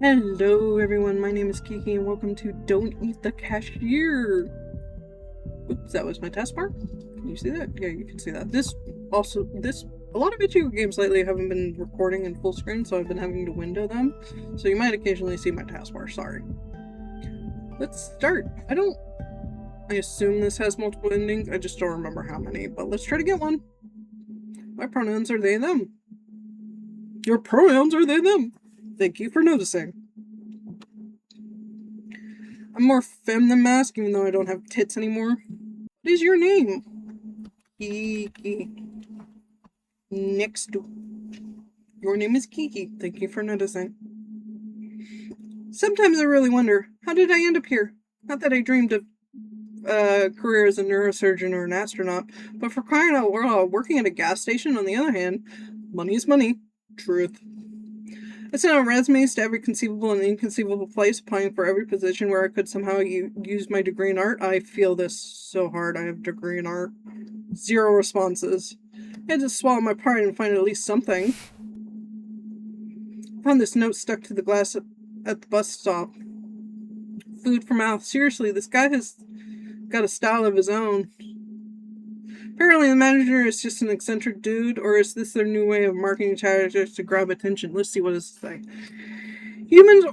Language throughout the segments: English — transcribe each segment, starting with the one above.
Hello everyone, my name is Kiki and welcome to Don't Eat the Cashier. Oops, that was my taskbar. Can you see that? Yeah, you can see that. A lot of video games lately haven't been recording in full screen, so I've been having to window them. So you might occasionally see my taskbar, sorry. Let's start. I assume this has multiple endings, I just don't remember how many, but let's try to get one. My pronouns are they, them. Your pronouns are they, them. Thank you for noticing. I'm more femme than masc, even though I don't have tits anymore. What is your name? Kiki. Next. Your name is Kiki. Thank you for noticing. Sometimes I really wonder, how did I end up here? Not that I dreamed of a career as a neurosurgeon or an astronaut, but for crying out loud, working at a gas station, on the other hand, money is money. Truth. I sent out resumes to every conceivable and inconceivable place, applying for every position where I could somehow use my degree in art. I feel this so hard. I have a degree in art. 0 responses. I had to swallow my pride and find at least something. I found this note stuck to the glass at the bus stop. Food for mouth. Seriously, this guy has got a style of his own. Apparently the manager is just an eccentric dude, or is this their new way of marketing tactics to grab attention? Let's see what it says. Human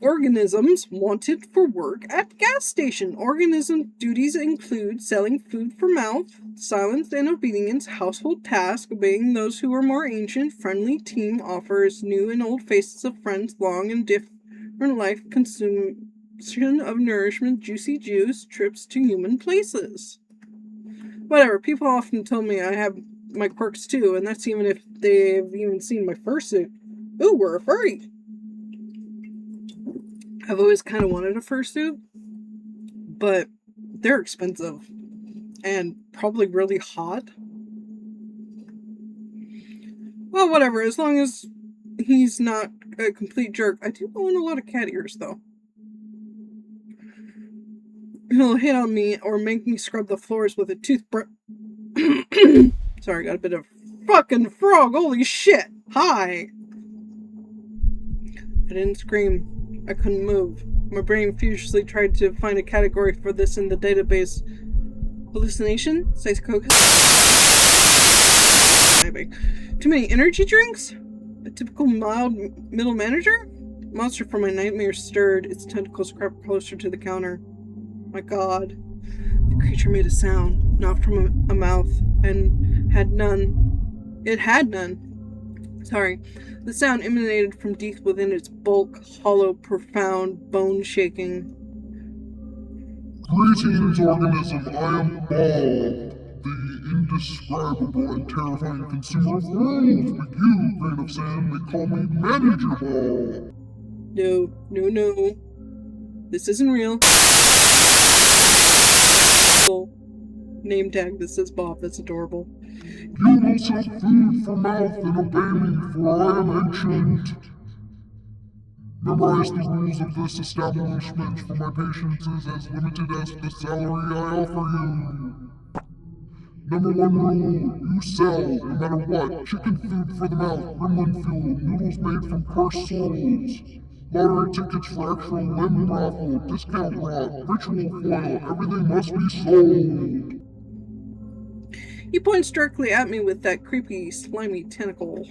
organisms wanted for work at gas station. Organism duties include selling food for mouth, silence and obedience, household tasks, obeying those who are more ancient, friendly team offers new and old faces of friends, long and different life, consumption of nourishment, juicy juice, trips to human places. Whatever, people often tell me I have my quirks too, and that's even if they've even seen my fursuit. Ooh, we're a furry! I've always kind of wanted a fursuit, but they're expensive and probably really hot. Well, whatever, as long as he's not a complete jerk. I do own a lot of cat ears, though. He'll hit on me or make me scrub the floors with a toothbrush. Sorry, got a bit of fucking frog. Holy shit. Hi. I didn't scream. I couldn't move. My brain furiously tried to find a category for this in the database. Hallucination? Psychosis? Too many energy drinks? A typical mild middle manager? Monster from my nightmare stirred. Its tentacles crept closer to the counter. My god. The creature made a sound, not from a mouth, and had none. It had none. Sorry. The sound emanated from deep within its bulk, hollow, profound, bone-shaking. Greetings, organism. I am Bob, the indescribable and terrifying consumer of worlds, but you, grain of sand, may call me Manager Bob. No. This isn't real. Name tag that says Bob, that's adorable. You will sell food for mouth and obey me, for I am ancient. Memorize the rules of this establishment, for my patience is as limited as the salary I offer you. Number 1 rule, you sell, no matter what, chicken food for the mouth, gremlin fuel, noodles made from cursed souls, lottery tickets for actual limb raffle, discount rot, ritual foil, everything must be sold. He points directly at me with that creepy, slimy tentacle.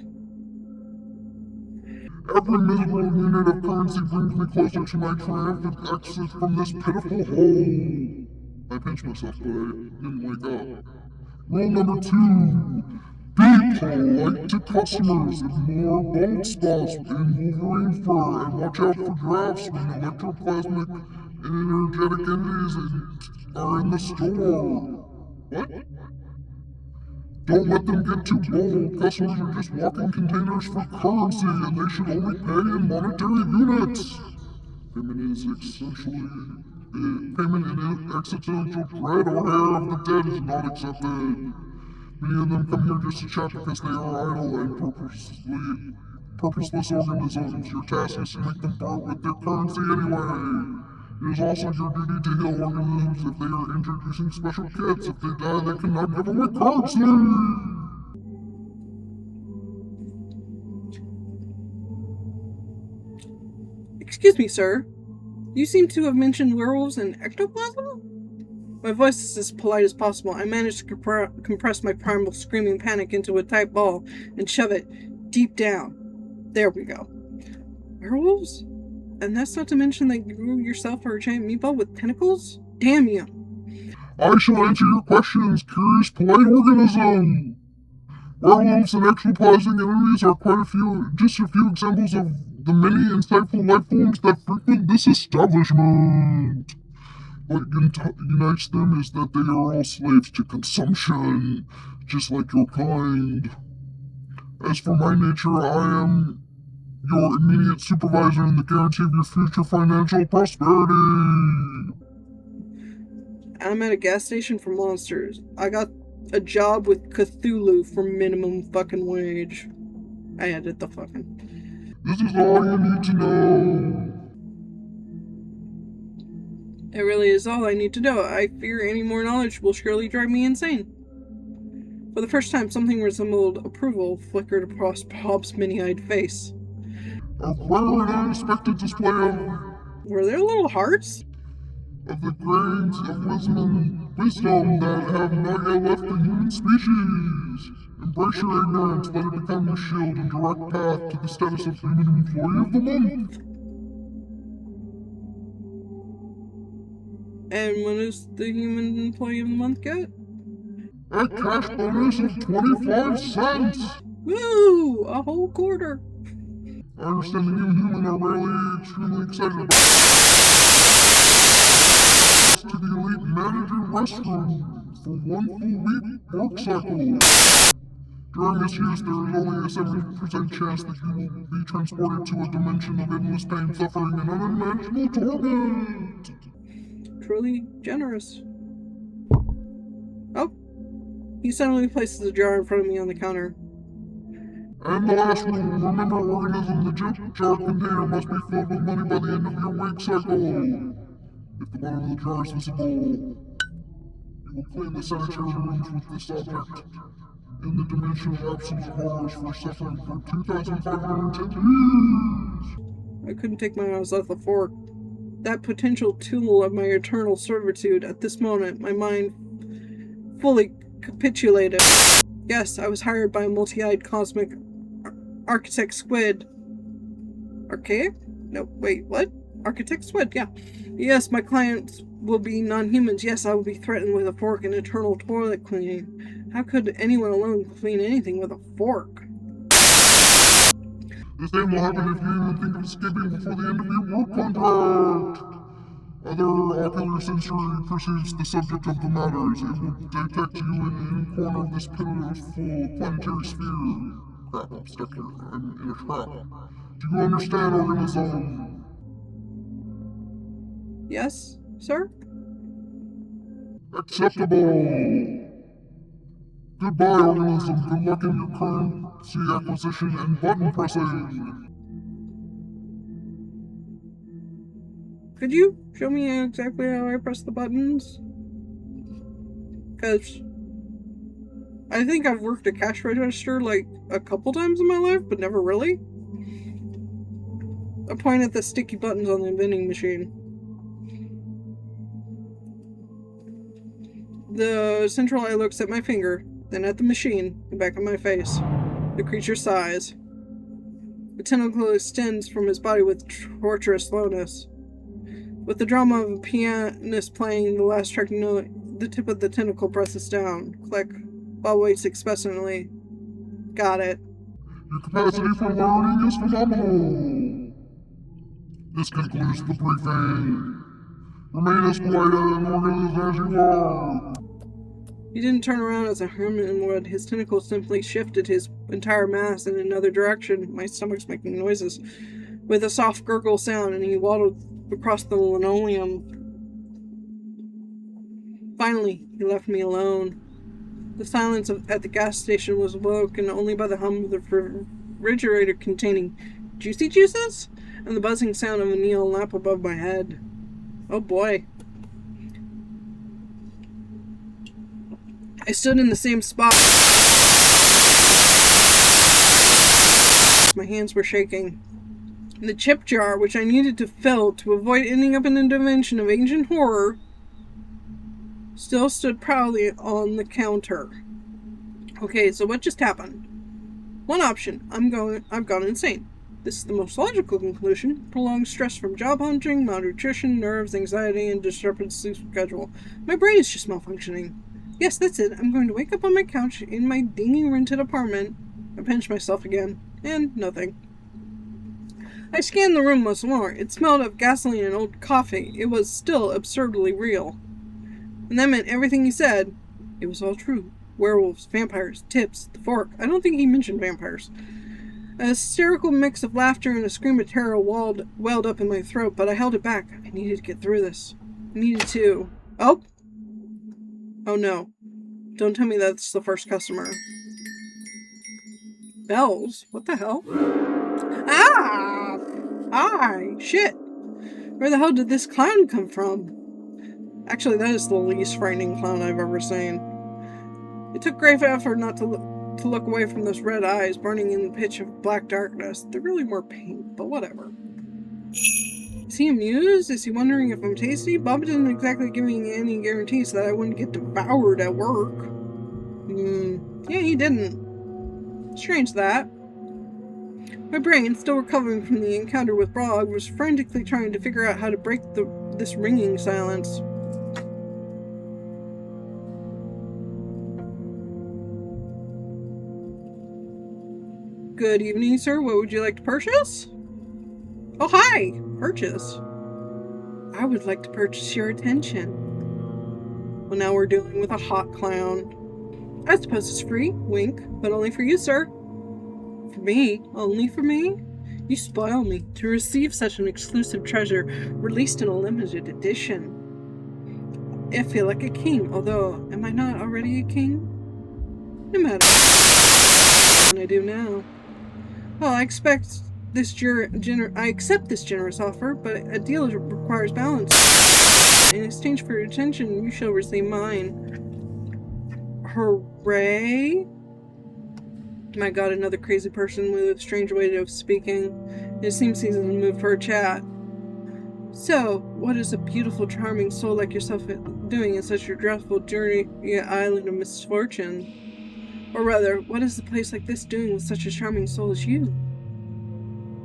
Every miserable unit of currency brings me closer to my triumphant exit from this pitiful hole. I pinched myself, but I didn't wake up. Rule number 2. Be polite to customers. Ignore bald spots in Wolverine fur, and watch out for drafts when electroplasmic and energetic entities are in the store. What? Don't let them get too bold. Customers are just walking containers for currency, and they should only pay in monetary units. Payment in existential dread or hair of the dead is not accepted. Many of them come here just to chat because they are idle and purposeless organisms. Your task is to make them part with their currency anyway. It is also your duty to heal organisms if they are injured using special kits. If they die, they cannot give away currency. Excuse me, sir. You seem to have mentioned werewolves and ectoplasm? My voice is as polite as possible. I managed to compress my primal screaming panic into a tight ball and shove it deep down. There we go. Werewolves? And that's not to mention that you yourself are a giant meatball with tentacles? Damn you. I shall answer your questions, curious polite organism. Werewolves and ectoplasmic entities are just a few examples of the many insightful life forms that frequent this establishment. What unites them is that they are all slaves to consumption, just like your kind. As for my nature, I am your immediate supervisor and the guarantee of your future financial prosperity. I'm at a gas station for monsters. I got a job with Cthulhu for minimum fucking wage. I edit the fucking. This is all you need to know. It really is all I need to know. I fear any more knowledge will surely drive me insane. For the first time, something resembled approval flickered across Bob's many-eyed face. A rare and unexpected display of... Were there little hearts? Of the grains of wisdom that have not yet left the human species. Embrace your ignorance, let it become your shield and direct path to the status of human employee of the month. And when does the human employee of the month get? A cash bonus of 25 cents! Woo! A whole quarter! I understand the new human are rarely extremely excited about to the elite manager restroom for 1 full week work cycle. During this use, there is only a 70% chance that you will be transported to a dimension of endless pain, suffering, and unimaginable torment. Truly generous. Oh, he suddenly places a jar in front of me on the counter. And the last rule, remember organism, the jar container must be filled with money by the end of your week cycle. If the bottom of the jar is visible, you will clean the sanitary rooms with this object in the dimension of absolute horrors for suffering for 2,510 years. I couldn't take my eyes off the fork. That potential tool of my eternal servitude. At this moment, my mind fully capitulated. Yes, I was hired by a multi-eyed cosmic architect squid. Archaic? No, wait, what? Architect squid, yeah. Yes, my clients will be non-humans. Yes, I will be threatened with a fork and eternal toilet cleaning. How could anyone alone clean anything with a fork? The same will happen if you even think of escaping before the end of your work contract. Other ocular sensory perceives the subject of the matters. It will detect you in any corner of this pitiful planetary sphere. Crap, I'm stuck here. I'm in a trap. Do you understand, organism? Yes, sir? Acceptable. Goodbye, organism. Good luck in your currency acquisition and button pressing. Could you show me exactly how I press the buttons? Because I think I've worked a cash register like a couple times in my life, but never really. I point at the sticky buttons on the vending machine. The central eye looks at my finger, then at the machine, the back of my face. The creature sighs. The tentacle extends from his body with torturous slowness. With the drama of a pianist playing the last track note, the tip of the tentacle presses down. Click. Bob waits expectantly. Got it. Your capacity for learning is phenomenal. This concludes the briefing. Remain as polite and organized as you are. He didn't turn around as a hermit would. His tentacles simply shifted his entire mass in another direction. My stomach's making noises. With a soft gurgle sound, and he waddled across the linoleum. Finally, he left me alone. The silence at the gas station was broken only by the hum of the refrigerator containing juicy juices and the buzzing sound of a neon lamp above my head. Oh boy. I stood in the same spot. My hands were shaking. The chip jar, which I needed to fill to avoid ending up in a dimension of ancient horror, still stood proudly on the counter. Okay, so what just happened? One option, I've gone insane. This is the most logical conclusion. Prolonged stress from job hunting, malnutrition, nerves, anxiety, and disrupted sleep schedule. My brain is just malfunctioning. Yes, that's it. I'm going to wake up on my couch in my dingy rented apartment. I pinch myself again. And nothing. I scanned the room once more. It smelled of gasoline and old coffee. It was still absurdly real. And that meant everything he said. It was all true. Werewolves, vampires, tips, the fork. I don't think he mentioned vampires. A hysterical mix of laughter and a scream of terror welled up in my throat, but I held it back. I needed to get through this. I needed to... Oh! Oh no. Don't tell me that's the first customer. Bells? What the hell? Ah! Hi! Shit! Where the hell did this clown come from? Actually, that is the least frightening clown I've ever seen. It took great effort not to look away from those red eyes burning in the pitch of black darkness. They're really more pink, but whatever. Is he amused? Is he wondering if I'm tasty? Bob didn't exactly give me any guarantees that I wouldn't get devoured at work. Yeah, he didn't. Strange that. My brain, still recovering from the encounter with Brog, was frantically trying to figure out how to break this ringing silence. Good evening, sir. What would you like to purchase? Oh, hi! Purchase. I would like to purchase your attention. Well, now we're dealing with a hot clown. I suppose it's free, wink, but only for you, sir. For me? Only for me? You spoil me. To receive such an exclusive treasure, released in a limited edition. I feel like a king, although, am I not already a king? No matter what I do now. Well, I accept this generous offer, but a deal requires balance. In exchange for your attention, you shall receive mine. Hooray! My god, another crazy person with a strange way of speaking. It seems he's in the mood for a chat. So, what is a beautiful, charming soul like yourself doing in such a dreadful journey island of misfortune? Or rather, what is a place like this doing with such a charming soul as you?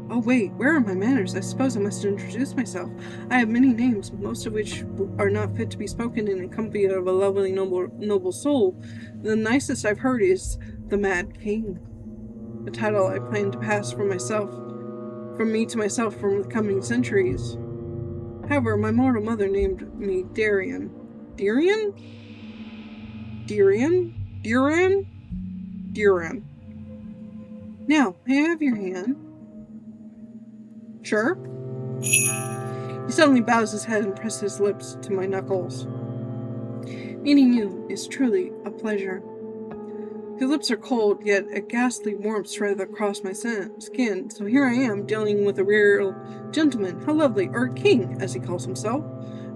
Oh wait, where are my manners? I suppose I must introduce myself. I have many names, most of which are not fit to be spoken in the company of a lovely, noble soul. The nicest I've heard is the Mad King, a title I plan to pass from me to myself from the coming centuries. However, my mortal mother named me Darian. Darian? Darian? Darian? Darian. Now, may I have your hand? Sure. He suddenly bows his head and presses his lips to my knuckles. Meeting you is truly a pleasure. His lips are cold, yet a ghastly warmth spread across my skin, so here I am, dealing with a real gentleman, how lovely, or king, as he calls himself.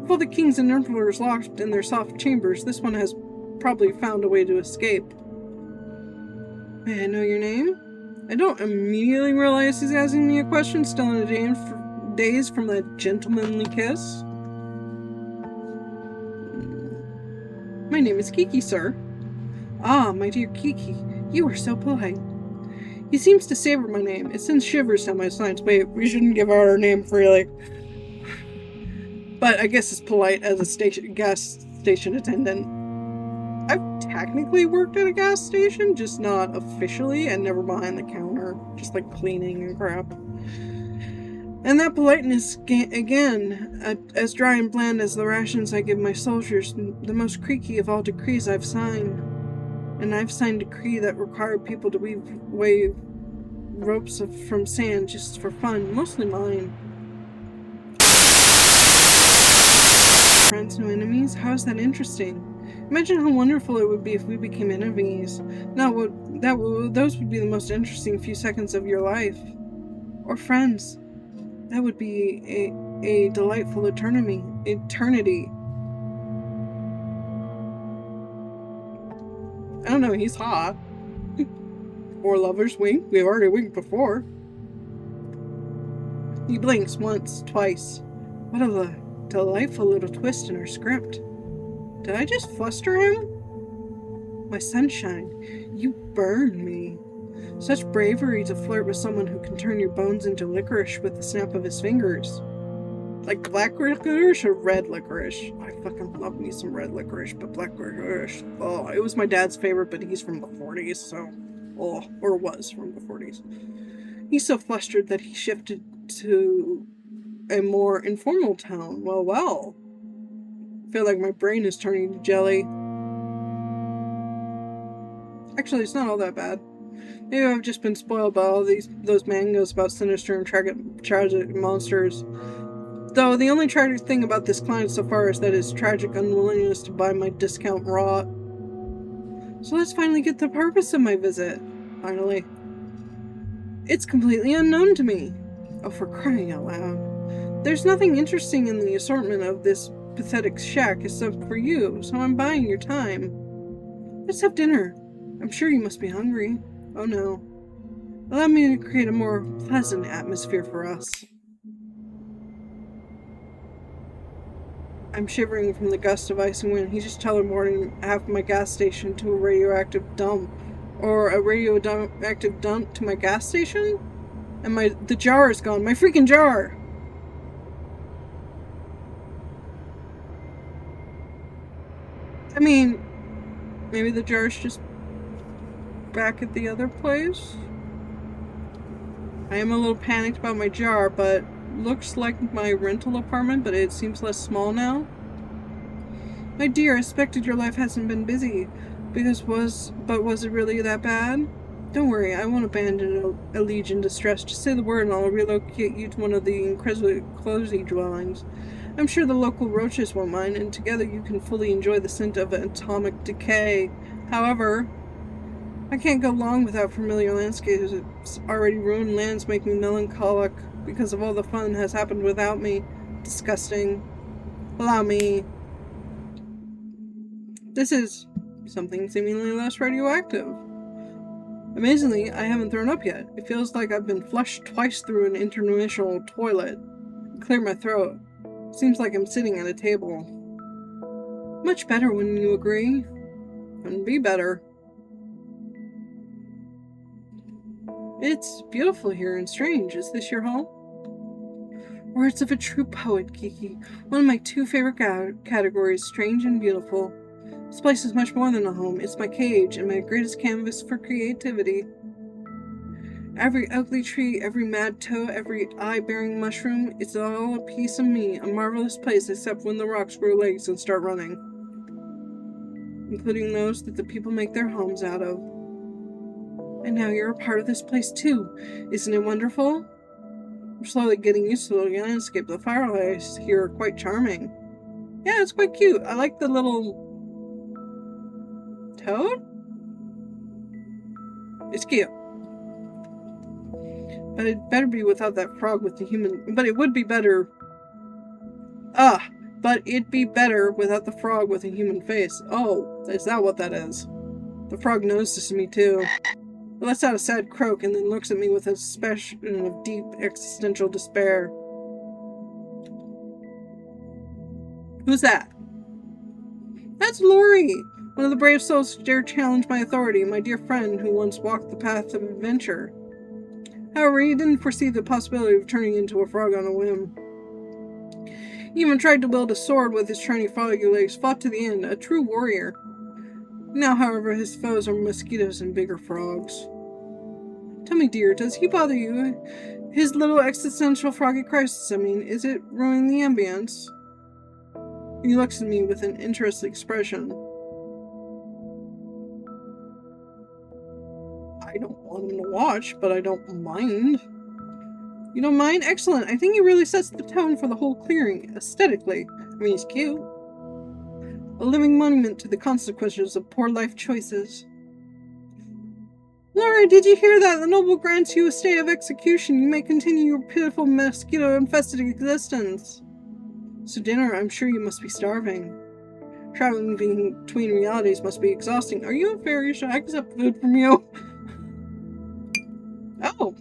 Of all the kings and emperors locked in their soft chambers, this one has probably found a way to escape. May I know your name? I don't immediately realize he's asking me a question, still in a daze from that gentlemanly kiss. My name is Kiki, sir. Ah, my dear Kiki, you are so polite. He seems to savor my name. It sends shivers down my spine. Wait, we shouldn't give out our name freely. But I guess it's polite as a gas station attendant. I've technically worked at a gas station, just not officially, and never behind the counter. Just like cleaning and crap. And that politeness, again, as dry and bland as the rations I give my soldiers, the most creaky of all decrees I've signed. And I've signed a decree that required people to wave ropes from sand just for fun, mostly mine. Friends, no enemies? How is that interesting? Imagine how wonderful it would be if we became enemies. Those would be the most interesting few seconds of your life. Or friends. That would be a delightful eternity. I don't know, he's hot. Or lovers wink. We've already winked before. He blinks once, twice. What a delightful little twist in her script. Did I just fluster him? My sunshine, you burn me. Such bravery to flirt with someone who can turn your bones into licorice with the snap of his fingers. Like black licorice or red licorice? I fucking love me some red licorice, but black licorice. Oh, it was my dad's favorite, but he's from the 40s, so. Oh, or was from the 40s. He's so flustered that he shifted to a more informal tone. Well. I feel like my brain is turning to jelly. Actually, it's not all that bad. Maybe I've just been spoiled by all those mangas about sinister and tragic monsters. Though the only tragic thing about this client so far is that his tragic unwillingness to buy my discount rot. So let's finally get the purpose of my visit. Finally. It's completely unknown to me. Oh, for crying out loud. There's nothing interesting in the assortment of this pathetic shack except for you, so I'm buying your time. Let's have dinner. I'm sure you must be hungry. Oh no. Allow me to create a more pleasant atmosphere for us. I'm shivering from the gust of ice and wind. He just teleported half my gas station to a radioactive dump. Or a radioactive dump to my gas station? And the jar is gone. My freaking jar! I mean, maybe the jar's just back at the other place? I am a little panicked about my jar, but looks like my rental apartment, but it seems less small now. My dear, I expected your life hasn't been busy, but was it really that bad? Don't worry, I won't abandon a legion distress. Just say the word and I'll relocate you to one of the incredibly cozy dwellings. I'm sure the local roaches won't mind, and together you can fully enjoy the scent of atomic decay. However, I can't go long without familiar landscapes. Already ruined lands make me melancholic because of all the fun has happened without me. Disgusting. Allow me. This is something seemingly less radioactive. Amazingly, I haven't thrown up yet. It feels like I've been flushed twice through an interdimensional toilet. Clear my throat. Seems like I'm sitting at a table. Much better, wouldn't you agree? Couldn't be better. It's beautiful here and strange. Is this your home? Words of a true poet, Kiki. One of my two favorite categories, strange and beautiful. This place is much more than a home. It's my cage and my greatest canvas for creativity. Every ugly tree, every mad toe, every eye-bearing mushroom, it's all a piece of me, a marvelous place except when the rocks grow legs and start running. Including those that the people make their homes out of. And now you're a part of this place too. Isn't it wonderful? I'm slowly getting used to the landscape. The firelights here are quite charming. Yeah, it's quite cute. I like the little toad? It's cute. But it better be without that frog with the human... But it would be better... But it'd be better without the frog with a human face. Oh, is that what that is? The frog notices me too. It lets out a sad croak and then looks at me with a expression of deep existential despair. Who's that? That's Lori! One of the brave souls who dare challenge my authority, my dear friend who once walked the path of adventure. However, he didn't foresee the possibility of turning into a frog on a whim. He even tried to wield a sword with his shiny froggy legs, fought to the end, a true warrior. Now, however, his foes are mosquitoes and bigger frogs. Tell me, dear, does he bother you? His little existential froggy crisis, I mean, is it ruining the ambience? He looks at me with an interested expression. I don't want him to watch, but I don't mind. You don't mind? Excellent. I think he really sets the tone for the whole clearing, aesthetically. I mean, he's cute. A living monument to the consequences of poor life choices. Laura, did you hear that? The noble grants you a stay of execution. You may continue your pitiful mosquito-infested existence. So dinner, I'm sure you must be starving. Traveling between realities must be exhausting. Are you a fairy? Should I accept food from you? Oh.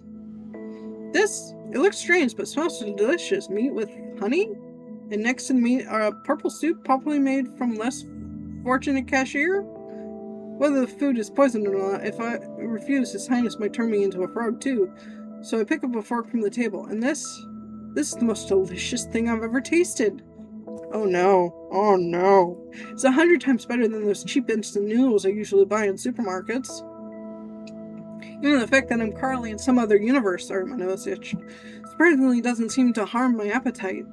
This It looks strange, but smells delicious. Meat with honey? And next to the meat are a purple soup, probably made from less fortunate cashier? Whether the food is poisoned or not, if I refuse, His Highness might turn me into a frog too. So I pick up a fork from the table, and this is the most delicious thing I've ever tasted. Oh no, oh no. It's 100 times better than those cheap instant noodles I usually buy in supermarkets. Even the fact that I'm currently in some other universe, sorry, my nose itched, surprisingly doesn't seem to harm my appetite.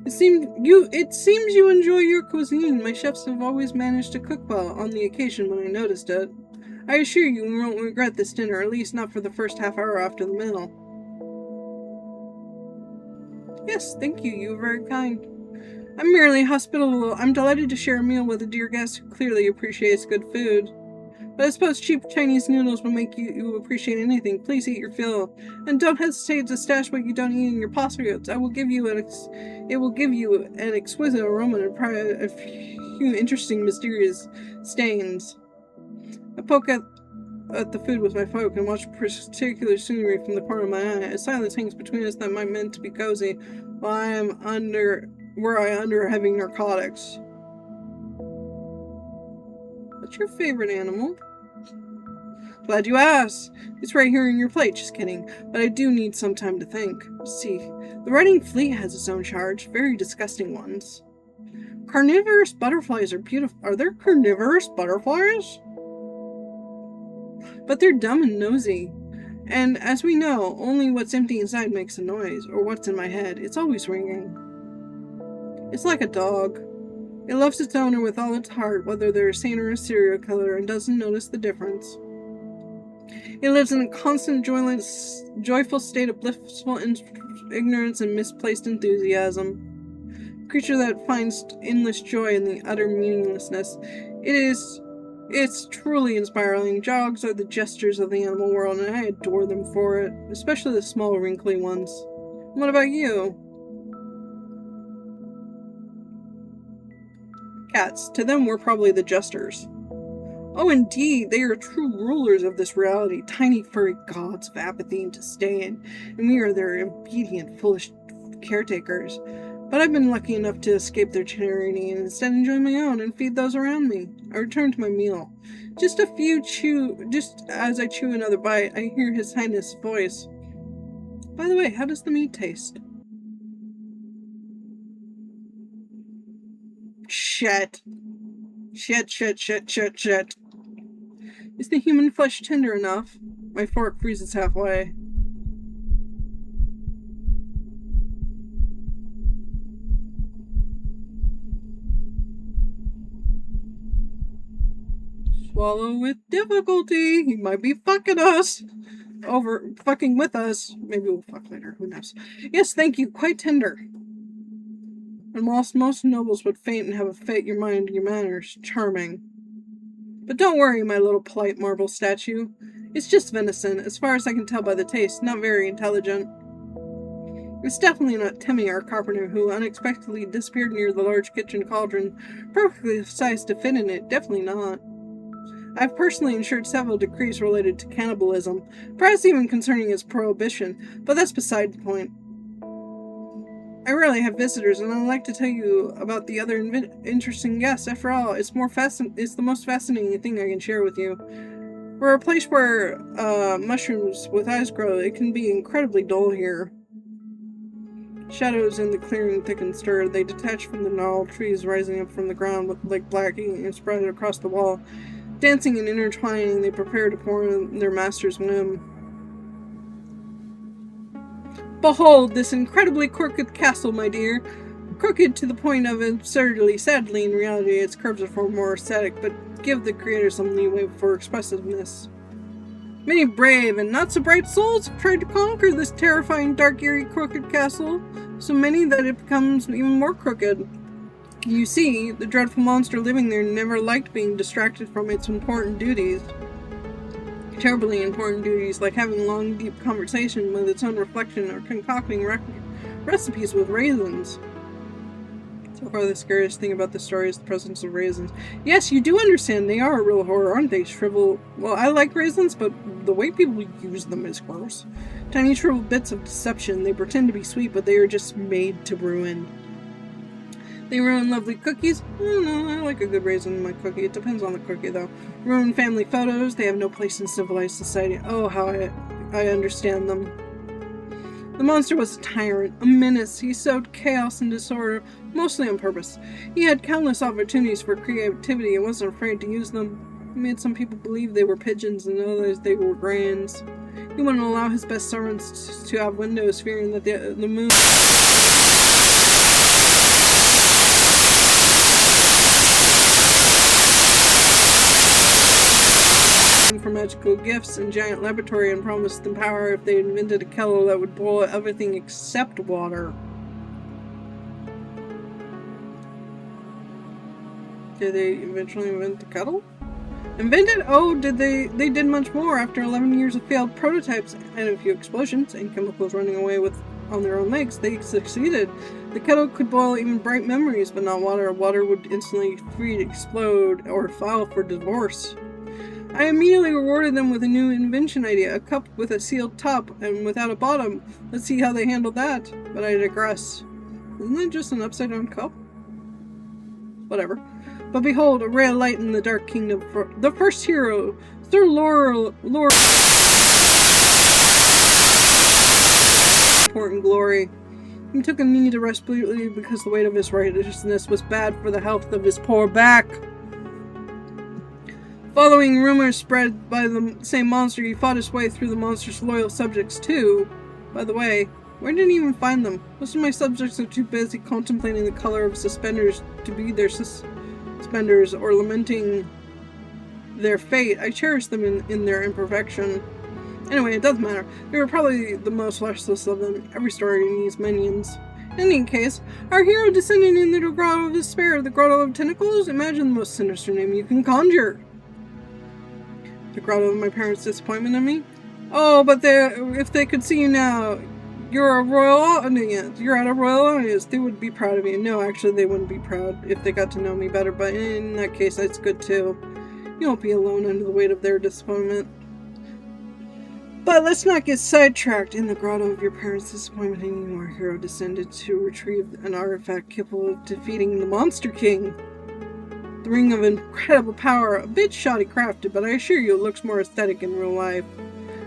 It seems you enjoy your cuisine. My chefs have always managed to cook well on the occasion when I noticed it. I assure you won't regret this dinner, at least not for the first half hour after the meal. Yes, thank you. You were very kind. I'm merely hospitable. I'm delighted to share a meal with a dear guest who clearly appreciates good food. But I suppose cheap Chinese noodles will make you appreciate anything. Please eat your fill, and don't hesitate to stash what you don't eat in your pockets. It will give you an exquisite aroma and a few interesting, mysterious stains. I poke at the food with my fork and watch particular scenery from the corner of my eye. A silence hangs between us that might meant to be cozy, while I am under heavy narcotics. What's your favorite animal? Glad you asked. It's right here in your plate. Just kidding. But I do need some time to think. See, the riding fleet has its own charge. Very disgusting ones. Carnivorous butterflies are beautiful. Are there carnivorous butterflies? But they're dumb and nosy. And as we know, only what's empty inside makes a noise. Or what's in my head. It's always ringing. It's like a dog. It loves its owner with all its heart, whether they're a saint or a serial killer, and doesn't notice the difference. It lives in a constant joyful state of blissful ignorance and misplaced enthusiasm. A creature that finds endless joy in the utter meaninglessness. It's truly inspiring. Jogs are the gestures of the animal world, and I adore them for it, especially the small, wrinkly ones. What about you? Cats. To them, we're probably the jesters. Oh, indeed, they are true rulers of this reality, tiny furry gods of apathy and disdain, and we are their obedient, foolish caretakers. But I've been lucky enough to escape their tyranny and instead enjoy my own and feed those around me. I return to my meal. Just as I chew another bite, I hear His Highness' voice. By the way, how does the meat taste? Shit. Shit. Is the human flesh tender enough? My fork freezes halfway. Swallow with difficulty. He might be fucking with us. Maybe we'll fuck later. Who knows? Yes, thank you. Quite tender. And whilst most nobles would faint and have a fit, your mind, your manners, charming. But don't worry, my little polite marble statue. It's just venison, as far as I can tell by the taste, not very intelligent. It's definitely not Timmy, our carpenter, who unexpectedly disappeared near the large kitchen cauldron, perfectly sized to fit in it. Definitely not. I've personally ensured several decrees related to cannibalism, perhaps even concerning its prohibition, but that's beside the point. I rarely have visitors, and I'd like to tell you about the other interesting guests. After all, it's the most fascinating thing I can share with you. We're a place where mushrooms with eyes grow. It can be incredibly dull here. Shadows in the clearing thick and stir. They detach from the gnarled trees rising up from the ground like black ink and spread across the wall. Dancing and intertwining, they prepare to pour in their master's whim. Behold this incredibly crooked castle, my dear. Crooked to the point of absurdity. Sadly, in reality, its curves are far more aesthetic, but give the creator some leeway for expressiveness. Many brave and not so bright souls have tried to conquer this terrifying, dark, eerie, crooked castle, so many that it becomes even more crooked. You see, the dreadful monster living there never liked being distracted from its important duties. Terribly important duties, like having long, deep conversation with its own reflection or concocting recipes with raisins. So far, the scariest thing about the story is the presence of raisins. Yes, you do understand they are a real horror, aren't they? Shrivel. Well, I like raisins, but the way people use them is gross. Tiny shriveled bits of deception. They pretend to be sweet, but they are just made to ruin. They ruin lovely cookies. I don't know, I like a good raisin in my cookie. It depends on the cookie, though. Ruin family photos. They have no place in civilized society. Oh, how I understand them. The monster was a tyrant, a menace. He sowed chaos and disorder, mostly on purpose. He had countless opportunities for creativity and wasn't afraid to use them. He made some people believe they were pigeons and others they were grands. He wouldn't allow his best servants to have windows, fearing that the moon for magical gifts and giant laboratory, and promised them power if they invented a kettle that would boil everything except water. Did they eventually invent the kettle? Invented? Oh, did they? They did much more. After 11 years of failed prototypes and a few explosions and chemicals running away on their own legs, they succeeded. The kettle could boil even bright memories, but not water. Water would instantly freeze, explode, or file for divorce. I immediately rewarded them with a new invention idea, a cup with a sealed top and without a bottom. Let's see how they handled that. But I digress. Isn't that just an upside-down cup? Whatever. But behold, a ray of light in the dark kingdom. For the first hero, Sir Laurel Port and glory. He took a knee to rest briefly because the weight of his righteousness was bad for the health of his poor back. Following rumors spread by the same monster, he fought his way through the monster's loyal subjects too. By the way, where did he even find them? Most of my subjects are too busy contemplating the color of suspenders to be their suspenders or lamenting their fate. I cherish them in their imperfection. Anyway, it doesn't matter. They were probably the most restless of them. Every story needs minions. In any case, our hero descended into the Grotto of Despair, the Grotto of Tentacles. Imagine the most sinister name you can conjure. The Grotto of my parents' disappointment in me? Oh, but if they could see you now, you're a royal audience. You're at a royal audience. They would be proud of you. No, actually, they wouldn't be proud if they got to know me better, but in that case, that's good too. You won't be alone under the weight of their disappointment. But let's not get sidetracked. In the Grotto of your parents' disappointment, our hero descended to retrieve an artifact capable of defeating the Monster King. The ring of incredible power, a bit shoddy crafted, but I assure you it looks more aesthetic in real life.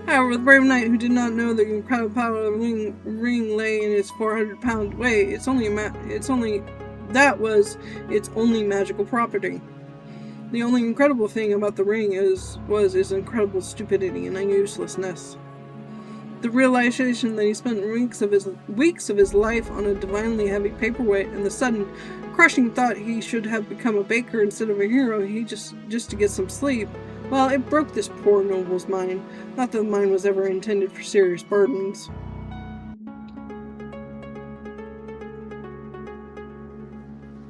However, the brave knight who did not know the incredible power of the ring lay in its 400-pound weight, its only magical property. The only incredible thing about the ring was its incredible stupidity and uselessness. The realization that he spent weeks of his life on a divinely heavy paperweight, and the sudden crushing thought he should have become a baker instead of a hero, just to get some sleep. Well, it broke this poor noble's mind. Not that the mind was ever intended for serious burdens.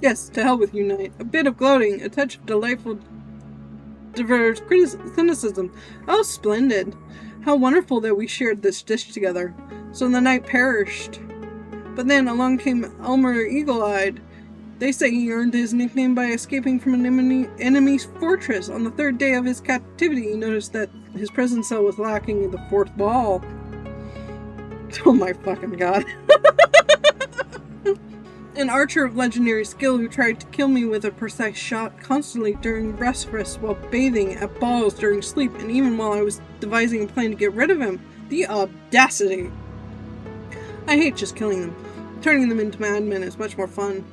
Yes, to hell with you, knight. A bit of gloating, a touch of delightful diverse cynicism. Oh, splendid. How wonderful that we shared this dish together. So the knight perished. But then along came Elmer Eagle-Eyed. They say he earned his nickname by escaping from an enemy's fortress. On the third day of his captivity, he noticed that his prison cell was lacking the fourth wall. Oh my fucking god. An archer of legendary skill who tried to kill me with a precise shot constantly during rest while bathing at balls during sleep, and even while I was devising a plan to get rid of him. The audacity! I hate just killing them. Turning them into madmen is much more fun.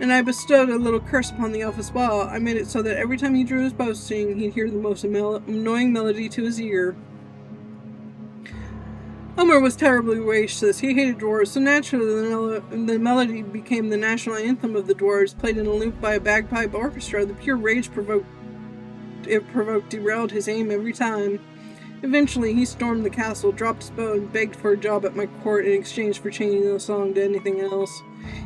And I bestowed a little curse upon the elf as well. I made it so that every time he drew his bowstring, he'd hear the most annoying melody to his ear. Elmer was terribly racist. He hated dwarves, so naturally the melody became the national anthem of the dwarves, played in a loop by a bagpipe orchestra. The pure rage derailed his aim every time. Eventually, he stormed the castle, dropped his bow, and begged for a job at my court in exchange for changing the song to anything else.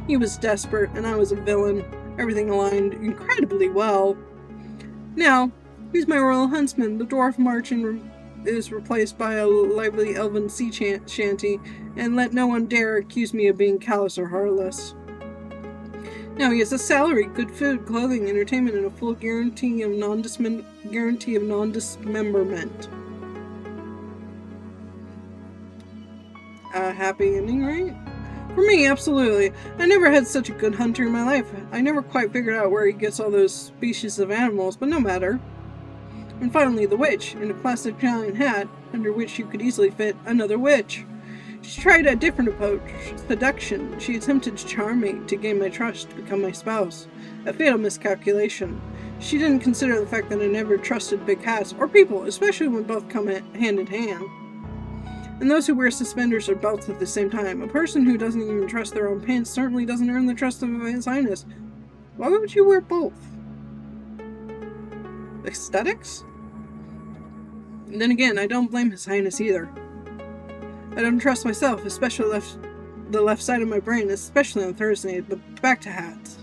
He was desperate, and I was a villain. Everything aligned incredibly well. Now, he's my royal huntsman. The dwarf march is replaced by a lively elven sea shanty, and let no one dare accuse me of being callous or heartless. Now he has a salary, good food, clothing, entertainment, and a full guarantee of non-dismemberment. A happy ending, right? For me, absolutely. I never had such a good hunter in my life. I never quite figured out where he gets all those species of animals, but no matter. And finally, the witch, in a classic giant hat, under which you could easily fit another witch. She tried a different approach, seduction. She attempted to charm me, to gain my trust, to become my spouse. A fatal miscalculation. She didn't consider the fact that I never trusted big hats, or people, especially when both come hand in hand. And those who wear suspenders or belts at the same time. A person who doesn't even trust their own pants certainly doesn't earn the trust of His Highness. Why would you wear both? Aesthetics? And then again, I don't blame His Highness either. I don't trust myself, especially the left side of my brain, especially on Thursday, but back to hats.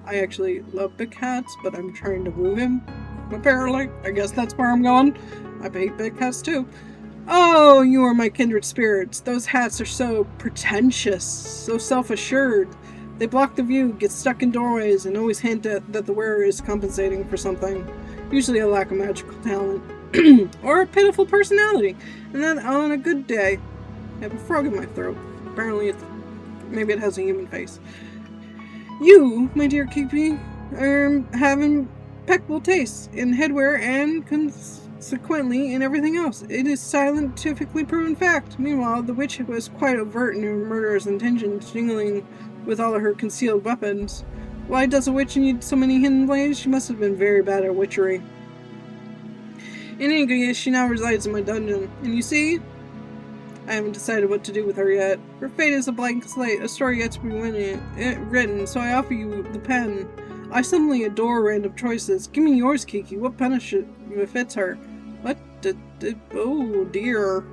I actually love big hats, but I'm trying to woo him. Apparently, I guess that's where I'm going. I hate big hats too. Oh, you are my kindred spirits. Those hats are so pretentious, so self-assured. They block the view, get stuck in doorways, and always hint at that the wearer is compensating for something. Usually a lack of magical talent. Or a pitiful personality. And then on a good day, I have a frog in my throat. Apparently maybe it has a human face. You, my dear Kiki, are having impeccable taste in headwear and consequently in everything else. It is scientifically proven fact. Meanwhile, the witch was quite overt in her murderous intentions, jingling with all of her concealed weapons. Why does a witch need so many hidden blades? She must have been very bad at witchery. In any case, she now resides in my dungeon. And you see, I haven't decided what to do with her yet. Her fate is a blank slate, a story yet to be written, so I offer you the pen. I suddenly adore random choices. Give me yours, Kiki. What pen fits her? What? Oh, dear.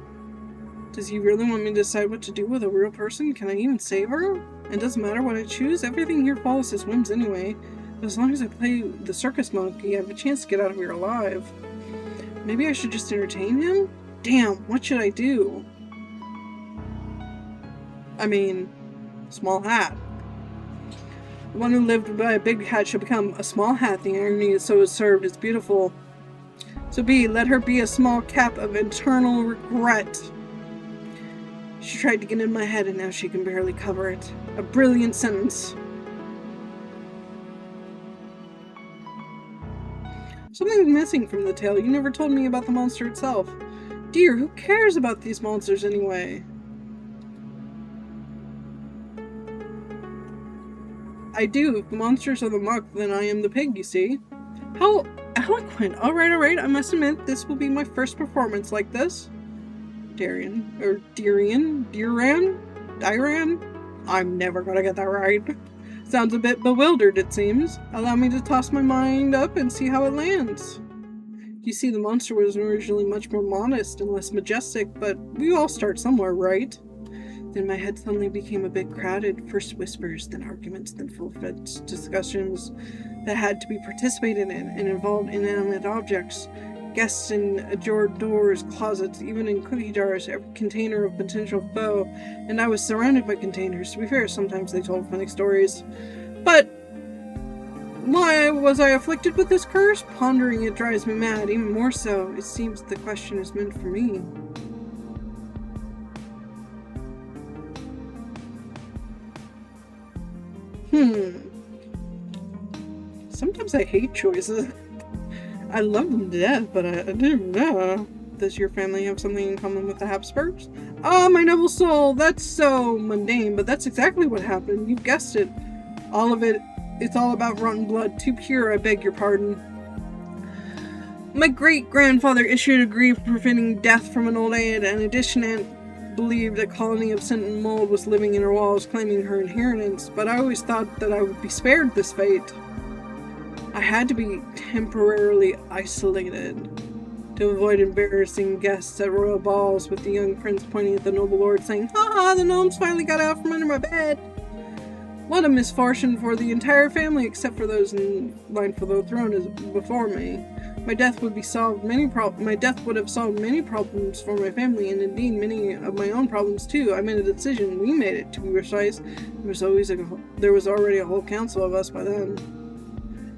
Does he really want me to decide what to do with a real person? Can I even save her? It doesn't matter what I choose. Everything here follows his whims anyway. But as long as I play the circus monkey, I have a chance to get out of here alive. Maybe I should just entertain him? Damn, what should I do? I mean, small hat. The one who lived by a big hat should become a small hat. The irony is so served. It's beautiful. So let her be a small cap of eternal regret. She tried to get in my head and now she can barely cover it. A brilliant sentence. Something's missing from the tale. You never told me about the monster itself. Dear, who cares about these monsters anyway? I do. If the monsters are the muck, then I am the pig, you see. How eloquent. Alright. I must admit, this will be my first performance like this. Diran? I'm never gonna get that right. Sounds a bit bewildered, it seems. Allow me to toss my mind up and see how it lands. You see, the monster was originally much more modest and less majestic, but we all start somewhere, right? Then my head suddenly became a bit crowded. First whispers, then arguments, then full-fledged discussions that had to be participated in and involved inanimate objects. Guests in adored doors, closets, even in cookie jars, every container of potential foe, and I was surrounded by containers. To be fair, sometimes they told funny stories. But why was I afflicted with this curse? Pondering it drives me mad. Even more so, it seems the question is meant for me. Sometimes I hate choices. I love them to death, but I don't know. Does your family have something in common with the Habsburgs? Ah, my noble soul, that's so mundane, but that's exactly what happened. You've guessed it. All of it, it's all about rotten blood. Too pure, I beg your pardon. My great-grandfather issued a decree preventing death from an old aunt, and in addition, aunt believed a colony of sentient mold was living in her walls, claiming her inheritance, but I always thought that I would be spared this fate. I had to be temporarily isolated to avoid embarrassing guests at royal balls, with the young prince pointing at the noble lord saying, "Ha ha, the gnomes finally got out from under my bed." What a misfortune for the entire family, except for those in line for the throne before me. My death would have solved many problems for my family, and indeed many of my own problems too. I made a decision. We made it, to be precise. There was already a whole council of us by then.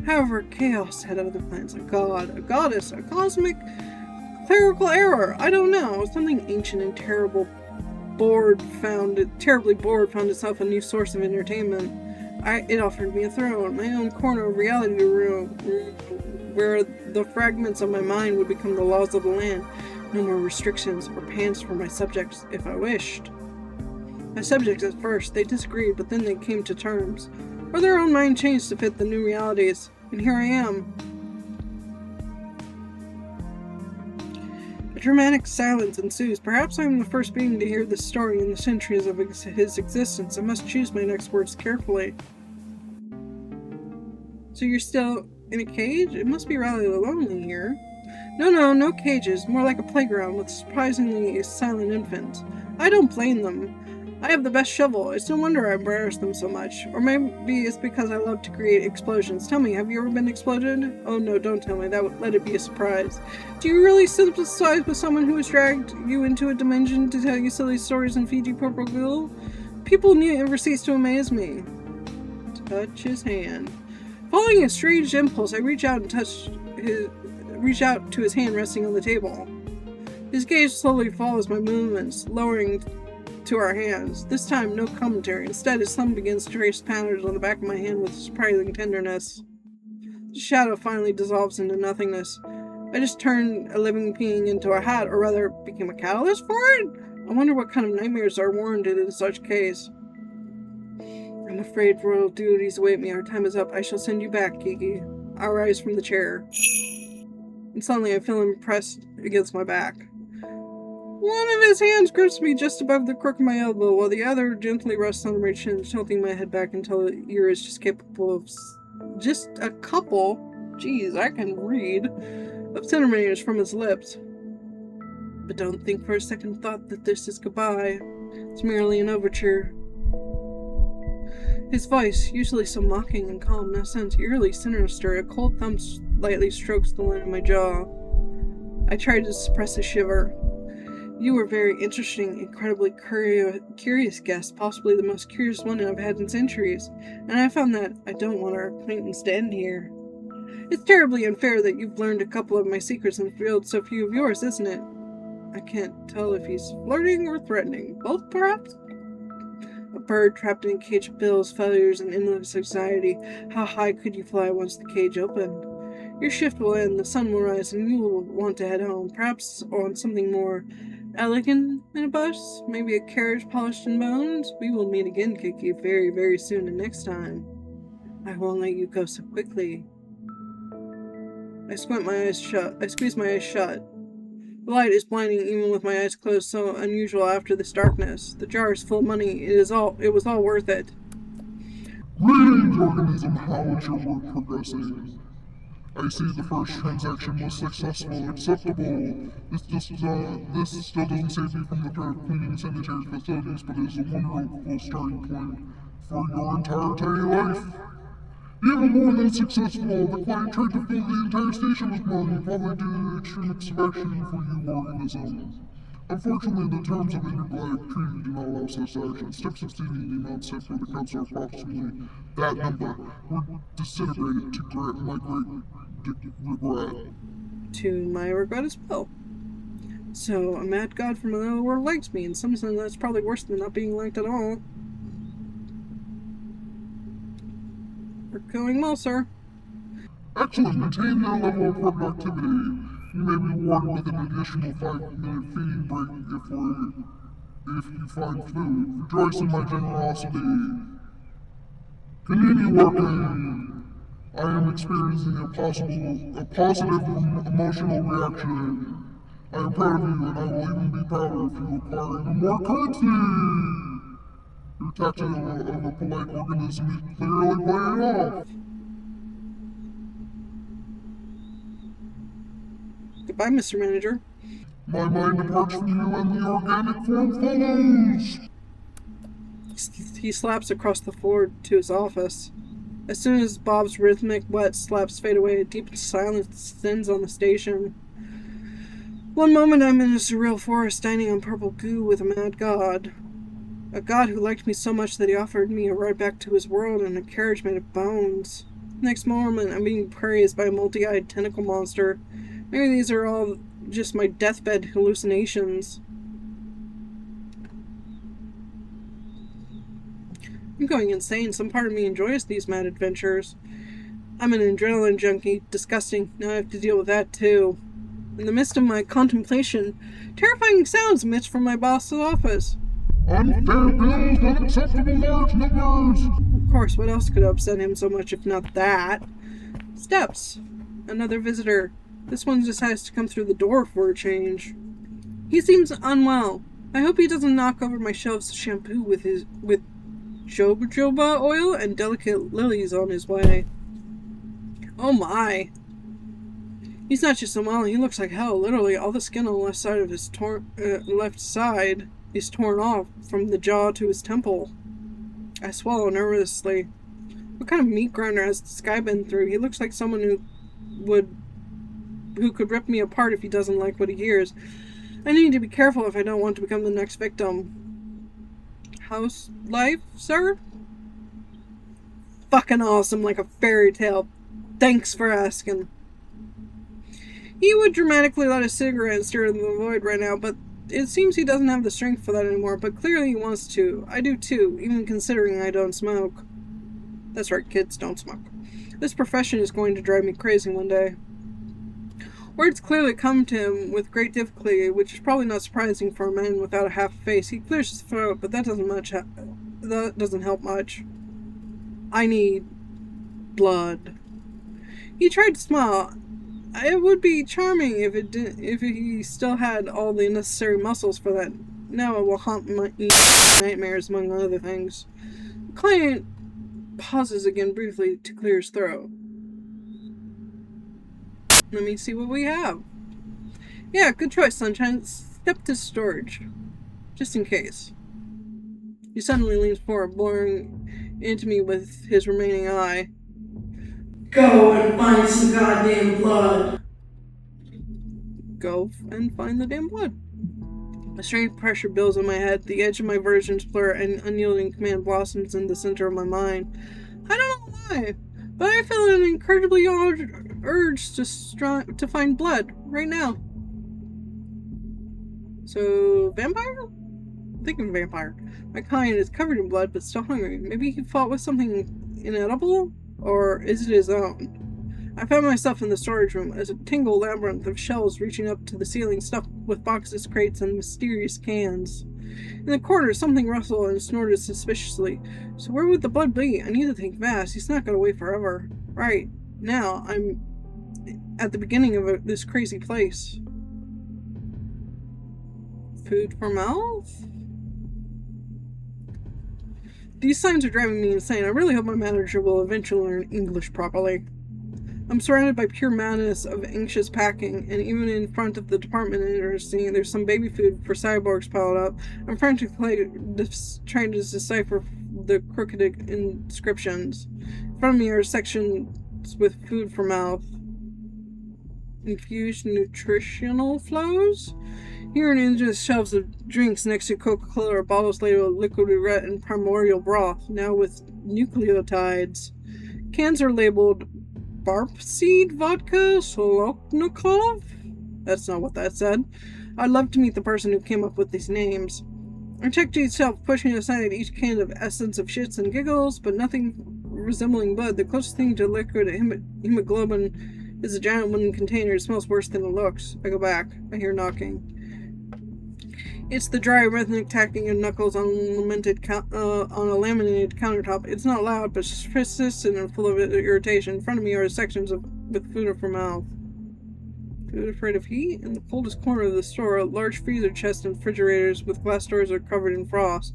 However, chaos had other plans. A god, a goddess, a cosmic clerical error. I don't know. Something ancient and terribly bored found itself a new source of entertainment. It offered me a throne, my own corner of reality room, where the fragments of my mind would become the laws of the land. No more restrictions or pants for my subjects if I wished. My subjects at first, they disagreed, but then they came to terms. Or their own mind changed to fit the new realities. And here I am. A dramatic silence ensues. Perhaps I am the first being to hear this story in the centuries of his existence. I must choose my next words carefully. So you're still in a cage? It must be rather lonely here. No cages. More like a playground with surprisingly silent infants. I don't blame them. I have the best shovel. It's no wonder I embarrass them so much. Or maybe it's because I love to create explosions. Tell me, have you ever been exploded? Oh no, don't tell me. Let it be a surprise. Do you really sympathize with someone who has dragged you into a dimension to tell you silly stories and feed you purple goo? People never cease to amaze me. Touch his hand. Following a strange impulse, I reach out to his hand resting on the table. His gaze slowly follows my movements, lowering to our hands. This time, no commentary. Instead, his thumb begins to trace patterns on the back of my hand with surprising tenderness. The shadow finally dissolves into nothingness. I just turned a living being into a hat, or rather, became a catalyst for it? I wonder what kind of nightmares are warranted in such case. I'm afraid royal duties await me. Our time is up. I shall send you back, Kiki. I rise from the chair. And suddenly I feel him pressed against my back. One of his hands grips me just above the crook of my elbow, while the other gently rests on my chin, tilting my head back until the ear is just capable of just a couple, geez, I can read, of centimeters from his lips. But don't think for a second thought that this is goodbye. It's merely an overture. His voice, usually so mocking and calm, now sounds eerily sinister. A cold thumb lightly strokes the line of my jaw. I tried to suppress a shiver. You were very interesting, incredibly curious guest, possibly the most curious one I've had in centuries, and I found that I don't want our acquaintance to end here. It's terribly unfair that you've learned a couple of my secrets and revealed so few of yours, isn't it? I can't tell if he's flirting or threatening. Both, perhaps? A bird trapped in a cage of bills, failures, and endless anxiety. How high could you fly once the cage opened? Your shift will end, the sun will rise, and you will want to head home, perhaps on something more elegant in a bus, maybe a carriage polished in bones. We will meet again, Kiki, very, very soon, and next time. I won't let you go so quickly. I squeeze my eyes shut. The light is blinding even with my eyes closed, so unusual after this darkness. The jar is full of money. It was all worth it. Greetings, organism. How is your work progressing? I see the first transaction was successful, acceptable. This still doesn't save you from the threat of cleaning sanitary facilities, but is a wonderful starting point for your entire tiny life. Even more than successful, the client tried to fill the entire station with money, probably due to the extreme extraction for you, organism. Unfortunately, the terms of intergalactic treaty do not allow such action. Step 16, the amount set for the council are approximately that number. Were disintegrated to my great regret. To my regret as well. So, a mad god from another world likes me. In some sense, that's probably worse than not being liked at all. We're going well, sir. Excellent. Maintain that level of productivity. You may be rewarded with an additional 5-minute feeding break if you find food. Rejoice in my generosity. Continue working. I am experiencing a positive emotional reaction. I am proud of you, and I will even be prouder if you acquire even more currency. Your tactic of a polite organism is clearly paying off. Goodbye, Mr. Manager. My mind departs from you and the organic form follows. He slaps across the floor to his office. As soon as Bob's rhythmic, wet slaps fade away, a deep silence descends on the station. One moment I'm in a surreal forest dining on purple goo with a mad god. A god who liked me so much that he offered me a ride back to his world in a carriage made of bones. Next moment, I'm being praised by a multi-eyed tentacle monster. Maybe these are all just my deathbed hallucinations. I'm going insane. Some part of me enjoys these mad adventures. I'm an adrenaline junkie. Disgusting. Now I have to deal with that too. In the midst of my contemplation, terrifying sounds emit from my boss's office. Unfair bills, unacceptable large numbers! Of course, what else could upset him so much if not that? Steps. Another visitor. This one just has to come through the door for a change. He seems unwell. I hope he doesn't knock over my shelves of shampoo with jojoba oil and delicate lilies on his way. Oh my. He's not just unwell, he looks like hell. Literally, all the skin on the left side of his left side is torn off from the jaw to his temple. I swallow nervously. What kind of meat grinder has this guy been through? He looks like someone who could rip me apart if he doesn't like what he hears. I need to be careful if I don't want to become the next victim. House life, sir? Fucking awesome, like a fairy tale. Thanks for asking. He would dramatically light a cigarette and stare into the void right now, but it seems he doesn't have the strength for that anymore, but clearly he wants to. I do too, even considering I don't smoke. That's right, kids, don't smoke. This profession is going to drive me crazy one day. Words clearly come to him with great difficulty, which is probably not surprising for a man without a half face. He clears his throat, but that doesn't help much. I need blood. He tried to smile. It would be charming if he still had all the necessary muscles for that. Now it will haunt my nightmares, among other things. The client pauses again briefly to clear his throat. Let me see what we have. Yeah, good choice, Sunshine. Step to storage. Just in case. He suddenly leans forward, boring into me with his remaining eye. Go and find some goddamn blood. Go and find the damn blood. A strange pressure builds on my head. The edge of my versions blur, and unyielding command blossoms in the center of my mind. I don't know why, but I feel an incredibly urge to find blood right now. So, vampire? I'm thinking vampire. My client is covered in blood, but still hungry. Maybe he fought with something inedible? Or is it his own? I found myself in the storage room as a tangled labyrinth of shelves reaching up to the ceiling, stuffed with boxes, crates, and mysterious cans. In the corner, something rustled and snorted suspiciously. So where would the blood be? I need to think fast. He's not going to wait forever. Right now, I'm at the beginning of this crazy place. Food for mouth? These signs are driving me insane. I really hope my manager will eventually learn English properly. I'm surrounded by pure madness of anxious packing, and even in front of the department interesting, there's some baby food for cyborgs piled up. I'm frantically trying to decipher the crooked inscriptions. In front of me are sections with food for mouth. Infused nutritional flows? Here and into shelves of drinks next to Coca-Cola are bottles labeled liquid roulette and primordial broth, now with nucleotides. Cans are labeled barp seed vodka Soloknikov? That's not what that said. I'd love to meet the person who came up with these names. I checked each shelf, pushing aside each can of essence of shits and giggles, but nothing resembling blood. The closest thing to liquid hemoglobin is a giant wooden container. It smells worse than it looks. I go back. I hear knocking. It's the dry, rhythmic tacking of knuckles on a laminated countertop. It's not loud, but persistent and full of irritation. In front of me are sections with food for mouth. Food afraid of heat? In the coldest corner of the store, a large freezer chest and refrigerators with glass doors are covered in frost.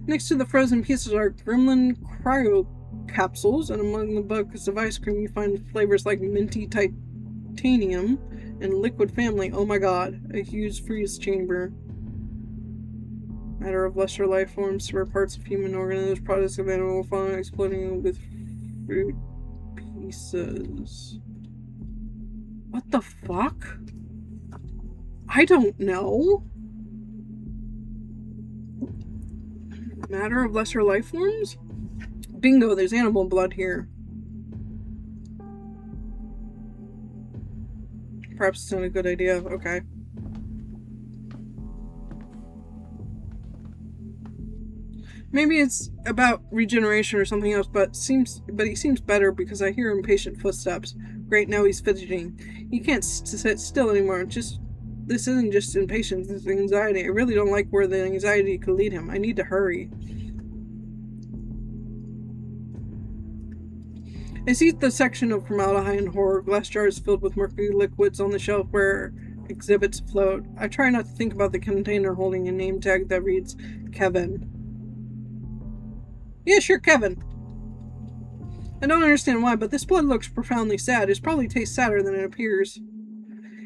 Next to the frozen pieces are gremlin cryo capsules, and among the buckets of ice cream you find flavors like minty titanium and liquid family. Oh my god, a huge freeze chamber. Matter of lesser life forms, rare parts of human organisms, products of animal fauna exploding with Food pieces. What the fuck? I don't know. Matter of lesser life forms? Bingo, there's animal blood here. Perhaps it's not a good idea. Okay. Maybe it's about regeneration or something else, but he seems better because I hear impatient footsteps. Great, now he's fidgeting. He can't sit still anymore. This isn't just impatience, it's anxiety. I really don't like where the anxiety could lead him. I need to hurry. I see the section of formaldehyde and horror, glass jars filled with murky liquids on the shelf where exhibits float. I try not to think about the container holding a name tag that reads Kevin. Yeah, sure, Kevin. I don't understand why, but this blood looks profoundly sad. It probably tastes sadder than it appears.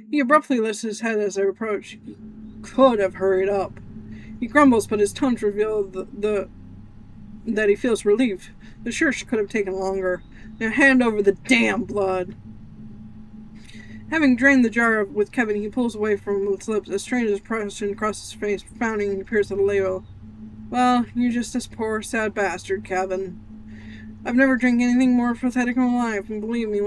He abruptly lifts his head as I approach. He could have hurried up. He grumbles, but his tones reveal that he feels relief. The search could have taken longer. Now hand over the damn blood. Having drained the jar with Kevin, he pulls away from his lips. A strange expression crosses his face. Frowning, he peers at the label. Well, you're just this poor, sad bastard, Kevin. I've never drank anything more pathetic in my life, and believe me,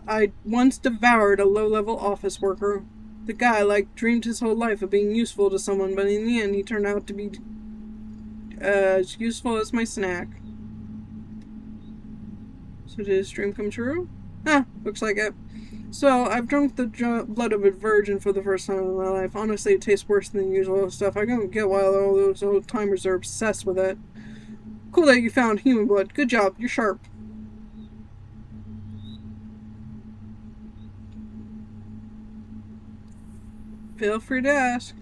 I once devoured a low-level office worker. The guy, dreamed his whole life of being useful to someone, but in the end, he turned out to be as useful as my snack. So did his dream come true? Looks like it. So, I've drunk the blood of a virgin for the first time in my life. Honestly, it tastes worse than the usual stuff. I don't get why all those old timers are obsessed with it. Cool that you found human blood. Good job. You're sharp. Feel free to ask.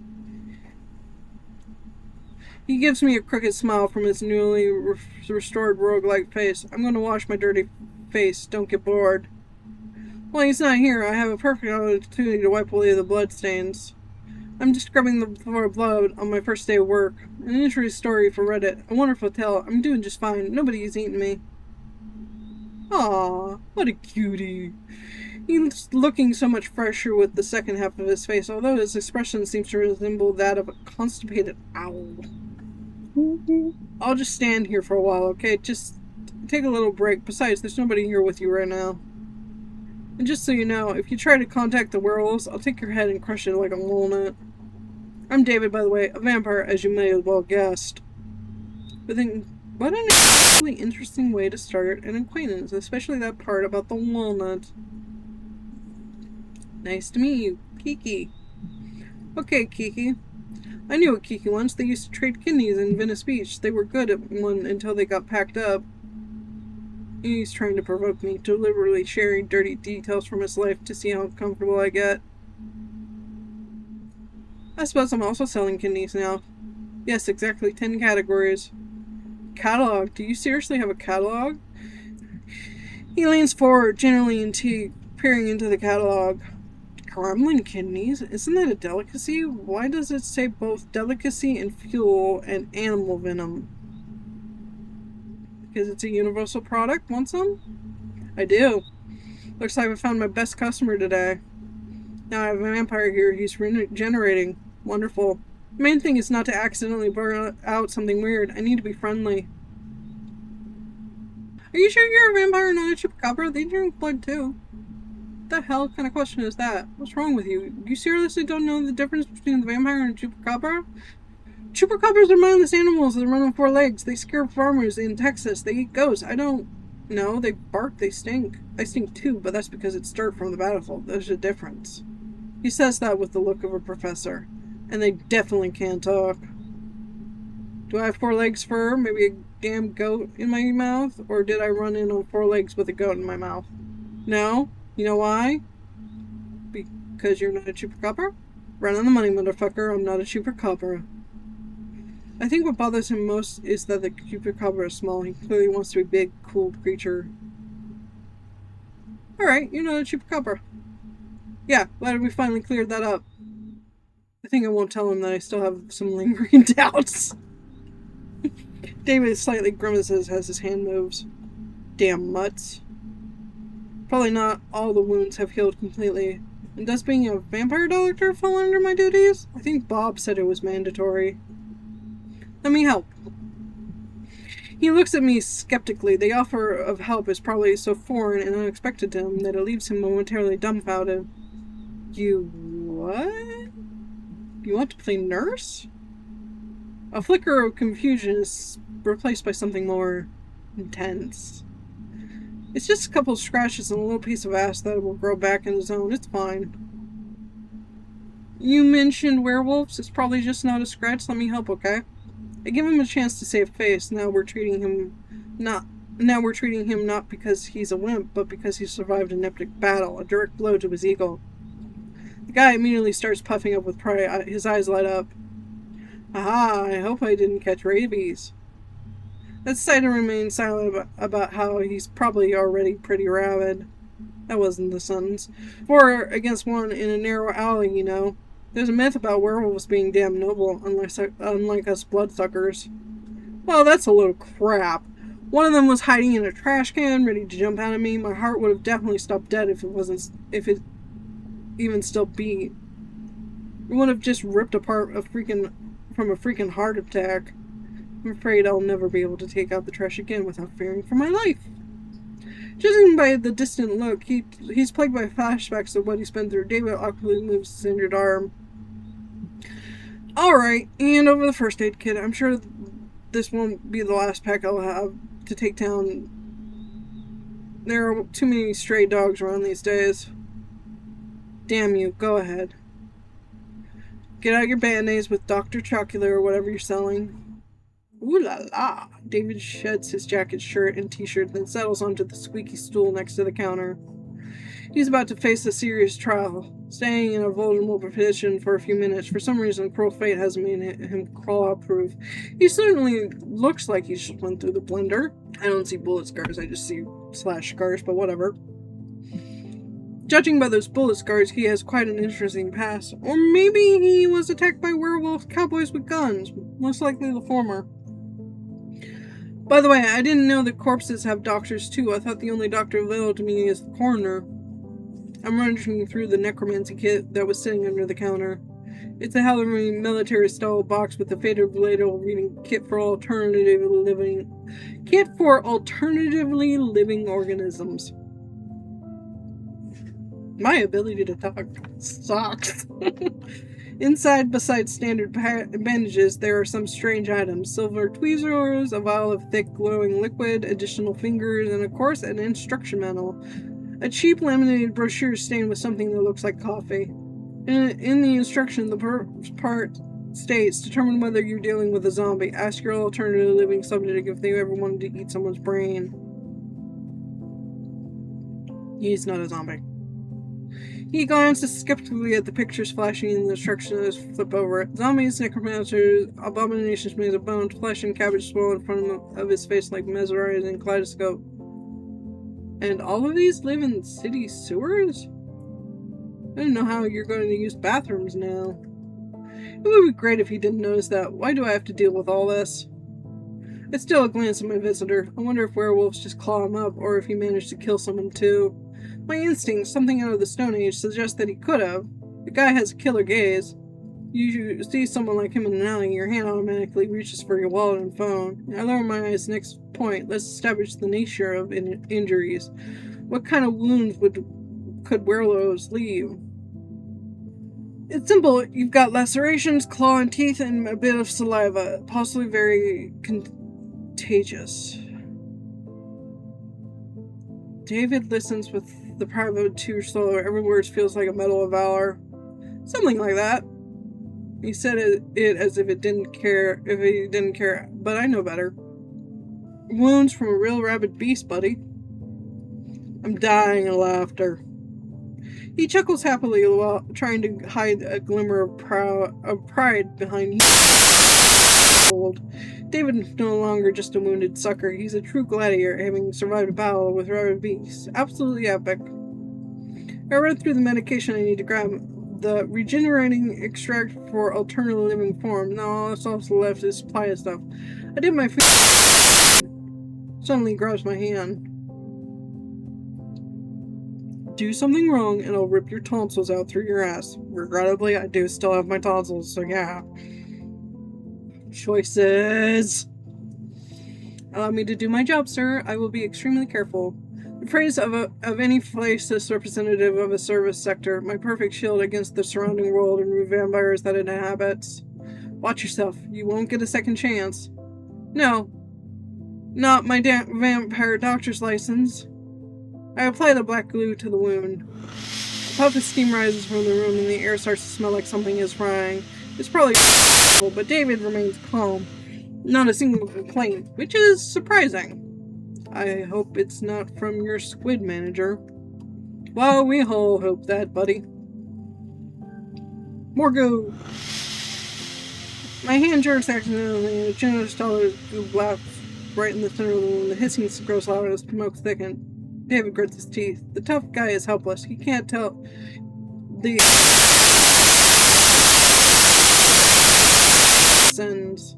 He gives me a crooked smile from his newly restored rogue-like face. I'm going to wash my dirty face. Don't get bored. Well, he's not here. I have a perfect opportunity to wipe away the bloodstains. I'm just scrubbing the floor of blood on my first day of work. An interesting story for Reddit. A wonderful tale. I'm doing just fine. Nobody's eaten me. Aww, what a cutie. He's looking so much fresher with the second half of his face, although his expression seems to resemble that of a constipated owl. I'll just stand here for a while, okay? Just take a little break. Besides, there's nobody here with you right now. And just so you know, if you try to contact the werewolves, I'll take your head and crush it like a walnut. I'm David, by the way, a vampire, as you may have well guessed. But then, what an really interesting way to start an acquaintance, especially that part about the walnut. Nice to meet you, Kiki. Okay, Kiki. I knew a Kiki once. They used to trade kidneys in Venice Beach. They were good at one until they got packed up. He's trying to provoke me, deliberately sharing dirty details from his life to see how comfortable I get. I suppose I'm also selling kidneys now. Yes, exactly 10 categories. Catalog? Do you seriously have a catalog? He leans forward, generally intrigued, peering into the catalog. Gremlin kidneys? Isn't that a delicacy? Why does it say both delicacy and fuel and animal venom? Because it's a universal product? Want some? I do. Looks like I found my best customer today. Now I have a vampire here. He's regenerating. Wonderful. The main thing is not to accidentally burn out something weird. I need to be friendly. Are you sure you're a vampire and not a chupacabra? They drink blood too. What the hell kind of question is that? What's wrong with you? You seriously don't know the difference between the vampire and a chupacabra? Chupacabras are mindless animals that run on 4 legs. They scare farmers in Texas. They eat ghosts. I don't know. They bark. They stink. I stink too, but that's because it's dirt from the battlefield. There's a difference. He says that with the look of a professor. And they definitely can't talk. Do I have 4 legs fur? Maybe a damn goat in my mouth? Or did I run in on 4 legs with a goat in my mouth? No? You know why? Because you're not a chupacabra? Run on the money, motherfucker. I'm not a chupacabra. I think what bothers him most is that the chupacabra is small. He clearly wants to be a big, cool creature. Alright, you're not a chupacabra. Yeah, glad we finally cleared that up. I think I won't tell him that I still have some lingering doubts. David slightly grimaces as his hand moves. Damn mutts. Probably not all the wounds have healed completely. And does being a vampire doctor fall under my duties? I think Bob said it was mandatory. Let me help. He looks at me skeptically. The offer of help is probably so foreign and unexpected to him that it leaves him momentarily dumbfounded. You what? You want to play nurse? A flicker of confusion is replaced by something more intense. It's just a couple of scratches and a little piece of ass that will grow back in his own. It's fine. You mentioned werewolves. It's probably just not a scratch. Let me help, okay? I give him a chance to save face. Now we're treating him not because he's a wimp, but because he survived an epic battle, a direct blow to his ego. The guy immediately starts puffing up with pride. His eyes light up. Aha, I hope I didn't catch rabies. Sider remains silent about how he's probably already pretty rabid. That wasn't the sentence. 4 against 1 in a narrow alley, you know. There's a myth about werewolves being damn noble, unlike us bloodsuckers. Well, that's a load of crap. One of them was hiding in a trash can, ready to jump out at me. My heart would have definitely stopped dead if it even still beat. It would have just ripped apart from a freaking heart attack. I'm afraid I'll never be able to take out the trash again without fearing for my life. Judging by the distant look, he's plagued by flashbacks of what he's been through. David awkwardly moves his injured arm. Alright, and over the first aid kit. I'm sure this won't be the last pack I'll have to take down. There are too many stray dogs around these days. Damn you, go ahead. Get out your band-aids with Dr. Chocula or whatever you're selling. Ooh la la. David sheds his jacket, shirt, and t-shirt, then settles onto the squeaky stool next to the counter. He's about to face a serious trial, staying in a vulnerable position for a few minutes. For some reason, cruel fate has made him crawl-proof. He certainly looks like he just went through the blender. I don't see bullet scars, I just see slash scars, but whatever. Judging by those bullet scars, he has quite an interesting past. Or maybe he was attacked by werewolf cowboys with guns. Most likely the former. By the way, I didn't know that corpses have doctors too. I thought the only doctor available to me is the coroner. I'm rummaging through the necromancy kit that was sitting under the counter. It's a Halloween military-style box with a faded label reading Kit for alternatively living organisms. My ability to talk sucks. Inside, besides standard bandages, there are some strange items. Silver tweezers, a vial of thick glowing liquid, additional fingers, and of course an instruction manual. A cheap laminated brochure stained with something that looks like coffee. In the instruction, the first part states, determine whether you're dealing with a zombie. Ask your alternative living subject if they ever wanted to eat someone's brain. He's not a zombie. He glances skeptically at the pictures flashing in the instructions. Flip over it. Zombies, necromancers, abominations made of bone, flesh, and cabbage swirl in front of his face like mesmerizing kaleidoscope. And all of these live in city sewers? I don't know how you're going to use bathrooms now. It would be great if he didn't notice that. Why do I have to deal with all this? I steal a glance at my visitor. I wonder if werewolves just claw him up, or if he managed to kill someone too. My instinct, something out of the Stone Age, suggests that he could have. The guy has a killer gaze. You see someone like him in an alley, your hand automatically reaches for your wallet and phone. I lower my eyes. Next point, let's establish the nature of injuries. What kind of wounds could werewolves leave? It's simple. You've got lacerations, claw and teeth, and a bit of saliva. Possibly very contagious. David listens with the private too slow. Every word feels like a medal of valor. Something like that. He said it as if it didn't care, but I know better. Wounds from a real rabid beast, buddy. I'm dying of laughter. He chuckles happily while trying to hide a glimmer of pride behind David is no longer just a wounded sucker. He's a true gladiator, having survived a battle with rabid beasts. Absolutely epic. I read through the medication I need to grab. The regenerating extract for alternative living form. Now all that's also left is supply of stuff. I did my finger. Suddenly grabs my hand. do something wrong and I'll rip your tonsils out through your ass. Regrettably, I do still have my tonsils, so yeah. Choices. Allow me to do my job, sir. I will be extremely careful. The phrase of any faceless representative of a service sector, my perfect shield against the surrounding world and vampires that it inhabits. Watch yourself. You won't get a second chance. No. Not my vampire doctor's license. I apply the black glue to the wound. A puff of steam rises from the room and the air starts to smell like something is frying. It's probably but David remains calm. Not a single complaint, which is surprising. I hope it's not from your squid manager. Well, we all hope that, buddy. More goo. My hand jerks accidentally, and a generous dollar goo blasts right in the center of the room. The hissing grows louder as smoke thickens. David grits his teeth. The tough guy is helpless. He can't tell the sends.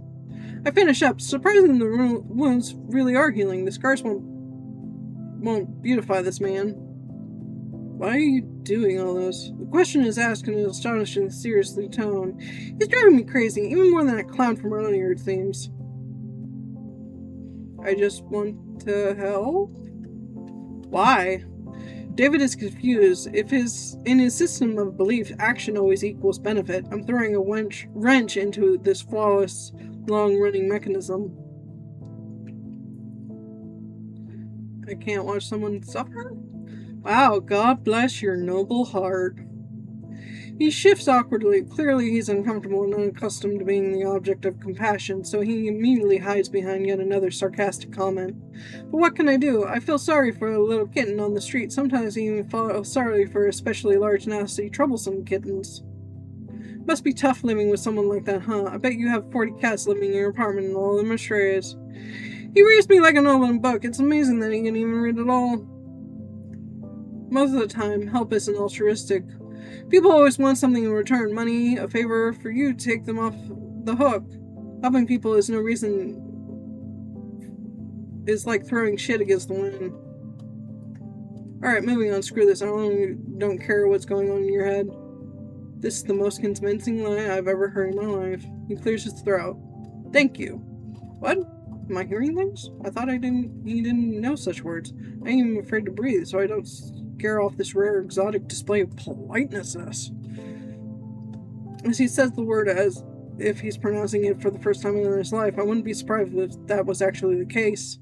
I finish up. Surprisingly, the wounds really are healing. The scars won't beautify this man. Why are you doing all this? The question is asked in an astonishing, seriously tone. He's driving me crazy, even more than that clown from earlier, it seems. I just want to help? Why? David is confused. If in his system of belief, action always equals benefit, I'm throwing a wrench into this flawless, long-running mechanism. I can't watch someone suffer? Wow, God bless your noble heart. He shifts awkwardly. Clearly he's uncomfortable and unaccustomed to being the object of compassion, so he immediately hides behind yet another sarcastic comment. But what can I do? I feel sorry for a little kitten on the street. Sometimes I even feel sorry for especially large, nasty, troublesome kittens. Must be tough living with someone like that, huh? I bet you have 40 cats living in your apartment and all of them are strays. He raised me like an open book. It's amazing that he can even read it all. Most of the time, help isn't altruistic. People always want something in return. Money, a favor for you to take them off the hook. Helping people is no reason. Is like throwing shit against the wind. Alright, moving on. Screw this. I don't care what's going on in your head. This is the most convincing lie I've ever heard in my life. He clears his throat. Thank you. What? Am I hearing things? I thought he didn't know such words. I ain't even afraid to breathe, so I don't scare off this rare exotic display of politeness. As he says the word as if he's pronouncing it for the first time in his life, I wouldn't be surprised if that was actually the case.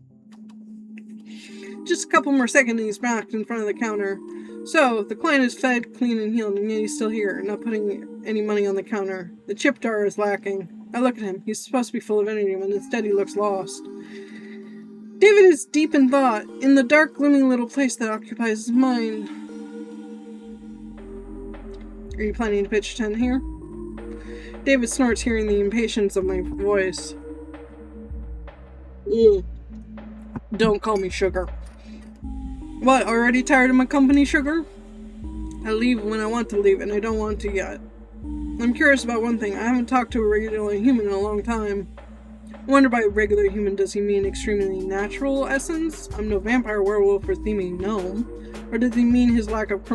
Just a couple more seconds and he's back in front of the counter. So, the client is fed, clean, and healed, and yet he's still here, not putting any money on the counter. The chip jar is lacking. I look at him. He's supposed to be full of energy, but instead he looks lost. David is deep in thought, in the dark, gloomy little place that occupies his mind. Are you planning to pitch 10 here? David snorts, hearing the impatience of my voice. Don't call me sugar. What, already tired of my company, sugar? I leave when I want to leave, and I don't want to yet. I'm curious about one thing. I haven't talked to a regular human in a long time. I wonder by regular human does he mean extremely natural essence? I'm no vampire, werewolf, or theming gnome. Or does he mean his lack of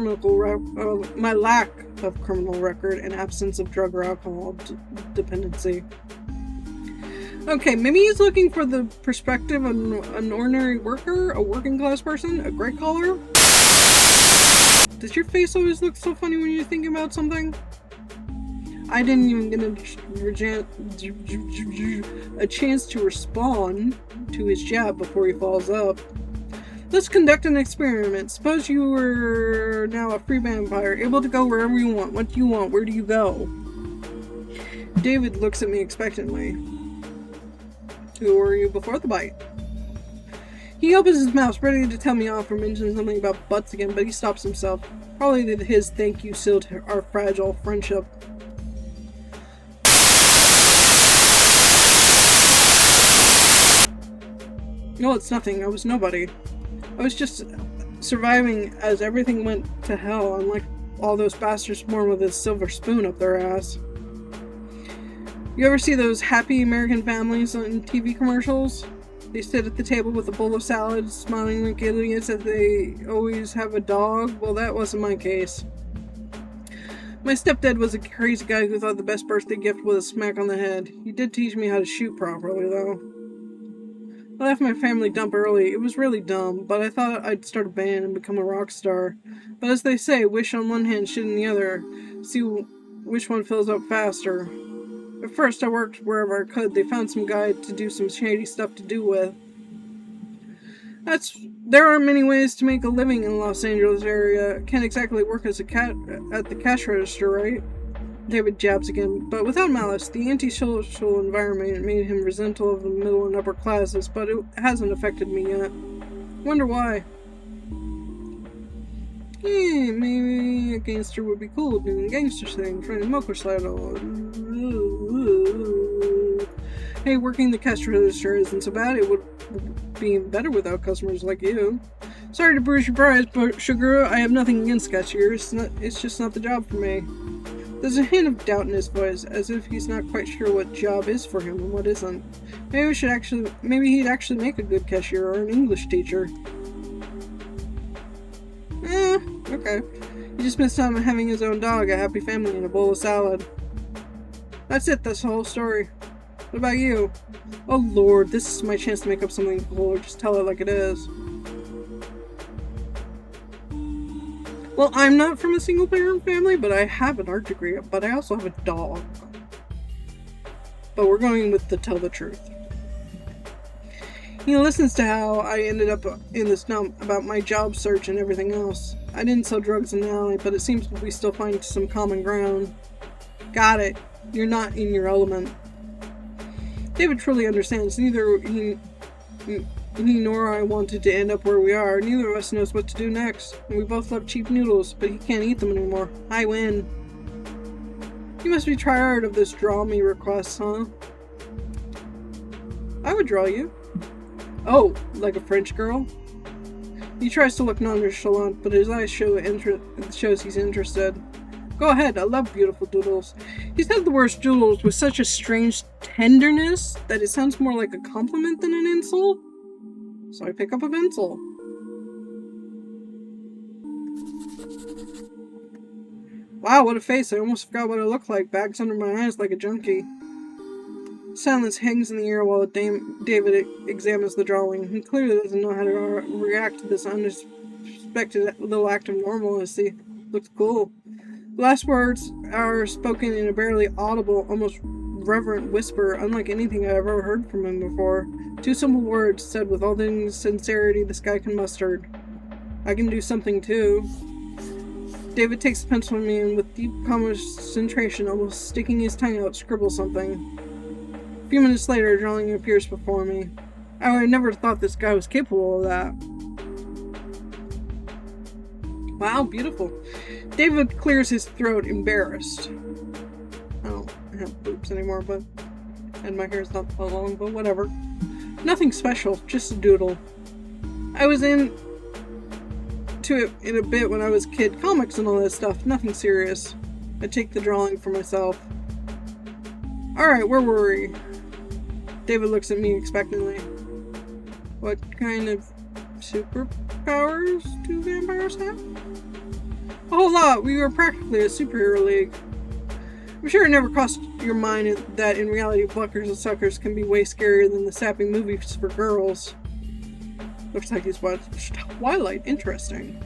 my lack of criminal record and absence of drug or alcohol dependency? Okay, maybe he's looking for the perspective of an ordinary worker, a working class person, a gray collar. Does your face always look so funny when you're thinking about something? I didn't even get a chance to respond to his jab before he falls up. Let's conduct an experiment. Suppose you were now a free vampire, able to go wherever you want. What do you want? Where do you go? David looks at me expectantly. Who were you before the bite? He opens his mouth, ready to tell me off or mention something about butts again, but he stops himself. Probably that his thank you sealed our fragile friendship. No, it's nothing. I was nobody. I was just surviving as everything went to hell, unlike all those bastards born with a silver spoon up their ass. You ever see those happy American families on TV commercials? They sit at the table with a bowl of salad, smiling like idiots as they always have a dog. Well, that wasn't my case. My stepdad was a crazy guy who thought the best birthday gift was a smack on the head. He did teach me how to shoot properly, though. I left my family dump early. It was really dumb, but I thought I'd start a band and become a rock star. But as they say, wish on one hand, shit in the other. See which one fills up faster. At first, I worked wherever I could. They found some guy to do some shady stuff to do with. There are many ways to make a living in the Los Angeles area. Can't exactly work as a cat at the cash register, right? David jabs again, but without malice. The antisocial environment made him resentful of the middle and upper classes, but it hasn't affected me yet. Wonder why. Maybe a gangster would be cool doing gangster things, running motorcycle. Hey, working the cash register isn't so bad. It would be better without customers like you. Sorry to bruise your pride, but sugar, I have nothing against Cashier. It's just not the job for me. There's a hint of doubt in his voice, as if he's not quite sure what job is for him and what isn't. Maybe he'd actually make a good cashier or an English teacher. Okay. He just missed out on having his own dog, a happy family, and a bowl of salad. That's it, that's the whole story. What about you? Oh lord, this is my chance to make up something cool, or just tell it like it is. Well, I'm not from a single-parent family, but I have an art degree, but I also have a dog. But we're going with the tell the truth. He listens to how I ended up in this dump about my job search and everything else. I didn't sell drugs in the alley, but it seems we still find some common ground. Got it. You're not in your element. David truly understands. Neither he nor I wanted to end up where we are. Neither of us knows what to do next. And we both love cheap noodles, but he can't eat them anymore. I win. You must be tired of this draw me request, huh? I would draw you. Oh, like a French girl? He tries to look nonchalant, but his eyes shows he's interested. Go ahead, I love beautiful doodles. He said the word doodles with such a strange tenderness that it sounds more like a compliment than an insult. So I pick up a pencil. Wow, what a face. I almost forgot what I look like. Bags under my eyes like a junkie. Silence hangs in the air while David examines the drawing. He clearly doesn't know how to react to this unexpected little act of normalcy. Looks cool. The last words are spoken in a barely audible, almost reverent whisper, unlike anything I've ever heard from him before. 2 simple words said with all the sincerity this guy can muster. I can do something too. David takes the pencil from me and with deep concentration, almost sticking his tongue out, scribbles something. A few minutes later, a drawing appears before me. I never thought this guy was capable of that. Wow, beautiful. David clears his throat, embarrassed. I don't have boobs anymore, and my hair's not that long, but whatever. Nothing special, just a doodle. I was into it in a bit when I was a kid. Comics and all that stuff, nothing serious. I take the drawing for myself. Alright, where were we? David looks at me expectantly. What kind of superpowers do vampires have? A whole lot. We were practically a superhero league. I'm sure it never crossed your mind that in reality pluckers and suckers can be way scarier than the sappy movies for girls. Looks like he's watched Twilight. Interesting.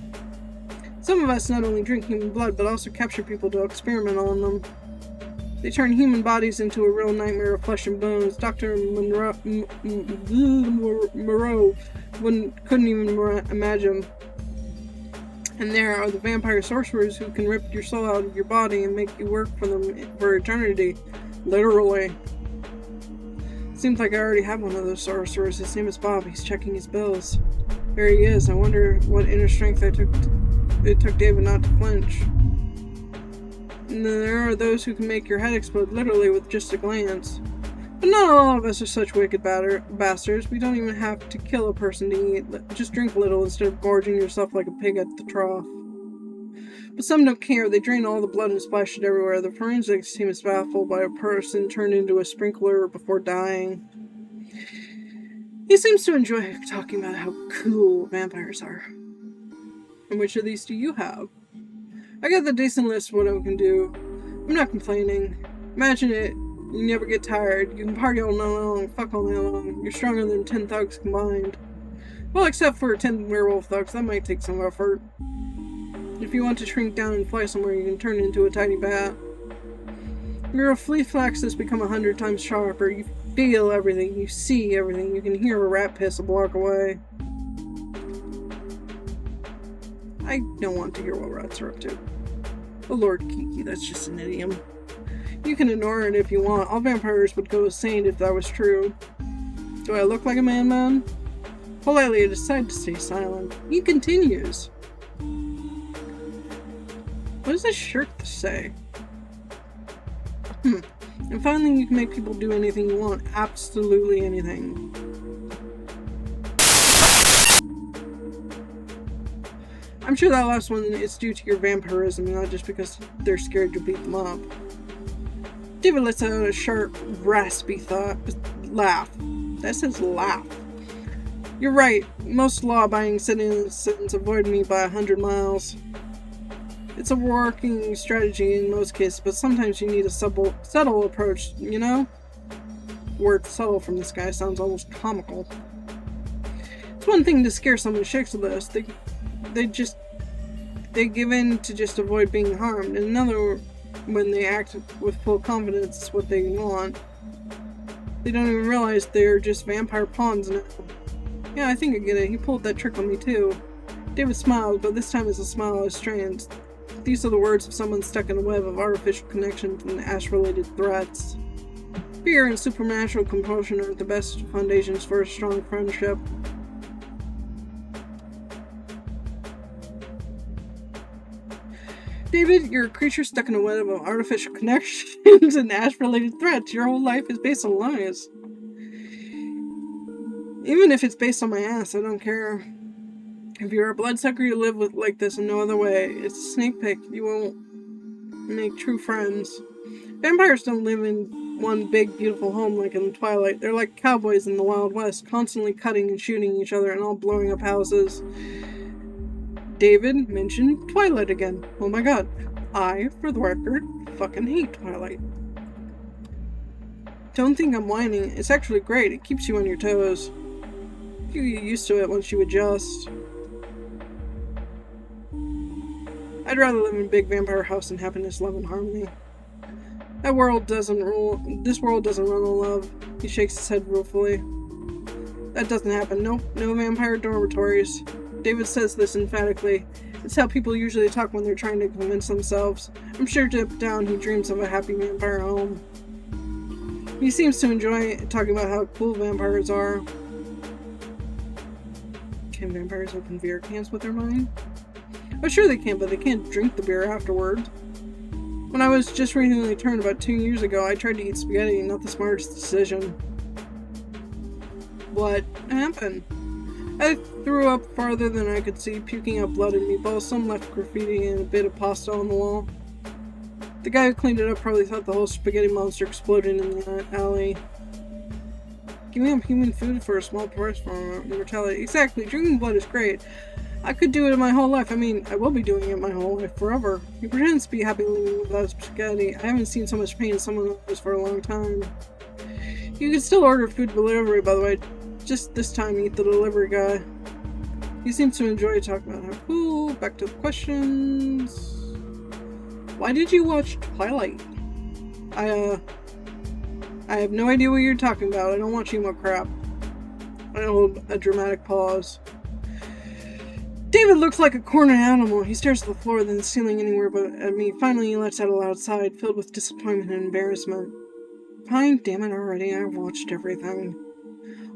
Some of us not only drink human blood, but also capture people to experiment on them. They turn human bodies into a real nightmare of flesh and bones. Dr. Moreau couldn't even imagine. And there are the vampire sorcerers who can rip your soul out of your body and make you work for them for eternity. Literally. Seems like I already have one of those sorcerers. His name is Bob. He's checking his bills. There he is. I wonder what inner strength it took David not to flinch. And then there are those who can make your head explode literally with just a glance. But not all of us are such wicked bastards. We don't even have to kill a person to eat. Just drink little instead of gorging yourself like a pig at the trough. But some don't care. They drain all the blood and splash it everywhere. The forensics team is baffled by a person turned into a sprinkler before dying. He seems to enjoy talking about how cool vampires are. And which of these do you have? I got the decent list of what I can do. I'm not complaining. Imagine it. You never get tired. You can party all night long, fuck all night long. You're stronger than 10 thugs combined. Well, except for 10 werewolf thugs, that might take some effort. If you want to shrink down and fly somewhere, you can turn into a tiny bat. Your reflex has become 100 times sharper. You feel everything, you see everything, you can hear a rat piss a block away. I don't want to hear what rats are up to. Oh Lord, Kiki, that's just an idiom. You can ignore it if you want. All vampires would go insane if that was true. Do I look like a man? Politely, I decide to stay silent. He continues. What does this shirt say? And finally, you can make people do anything you want. Absolutely anything. I'm sure that last one is due to your vampirism, not just because they're scared to beat them up. David lets out a sharp, raspy laugh. That says laugh. You're right. Most law-abiding citizens avoid me by 100 miles. It's a working strategy in most cases, but sometimes you need a subtle approach, you know? The word subtle from this guy sounds almost comical. It's one thing to scare someone shiftless. They give in to just avoid being harmed. And another, when they act with full confidence, it's what they want. They don't even realize they're just vampire pawns now. Yeah, I think I get it. He pulled that trick on me too. David smiled, but this time it's a smile of strange. These are the words of someone stuck in a web of artificial connections and ash-related threats. Fear and supernatural compulsion are the best foundations for a strong friendship. David, you're a creature stuck in a web of artificial connections and ash-related threats. Your whole life is based on lies. Even if it's based on my ass, I don't care. If you're a bloodsucker, you live like this in no other way. It's a snake pick. You won't make true friends. Vampires don't live in one big, beautiful home like in Twilight. They're like cowboys in the Wild West, constantly cutting and shooting each other and all blowing up houses. David mentioned Twilight again. Oh my god. I, for the record, fucking hate Twilight. Don't think I'm whining. It's actually great. It keeps you on your toes. You get used to it once you adjust. I'd rather live in a big vampire house than happiness, love, and harmony. This world doesn't run on love. He shakes his head ruefully. That doesn't happen. Nope, no vampire dormitories. David says this emphatically. It's how people usually talk when they're trying to convince themselves. I'm sure deep down he dreams of a happy vampire home. He seems to enjoy talking about how cool vampires are. Can vampires open beer cans with their mind? Oh, sure they can, but they can't drink the beer afterward. When I was just recently turned about 2 years ago, I tried to eat spaghetti, not the smartest decision. What happened? I threw up farther than I could see, puking out blood and meatballs. Some left graffiti and a bit of pasta on the wall. The guy who cleaned it up probably thought the whole spaghetti monster exploded in the alley. Giving up human food for a small price for immortality. Exactly, drinking blood is great. I could do it my whole life. I mean, I will be doing it my whole life forever. He pretends to be happy living without spaghetti. I haven't seen so much pain in someone else for a long time. You can still order food delivery, by the way. Just this time, eat the delivery guy. He seems to enjoy talking about how cool. Back to the questions. Why did you watch Twilight? I have no idea what you're talking about. I don't watch emo crap. I hold a dramatic pause. David looks like a cornered animal. He stares at the floor, then the ceiling, anywhere but at me. Finally, he lets out a loud sigh, filled with disappointment and embarrassment. Fine, damn it already. I've watched everything.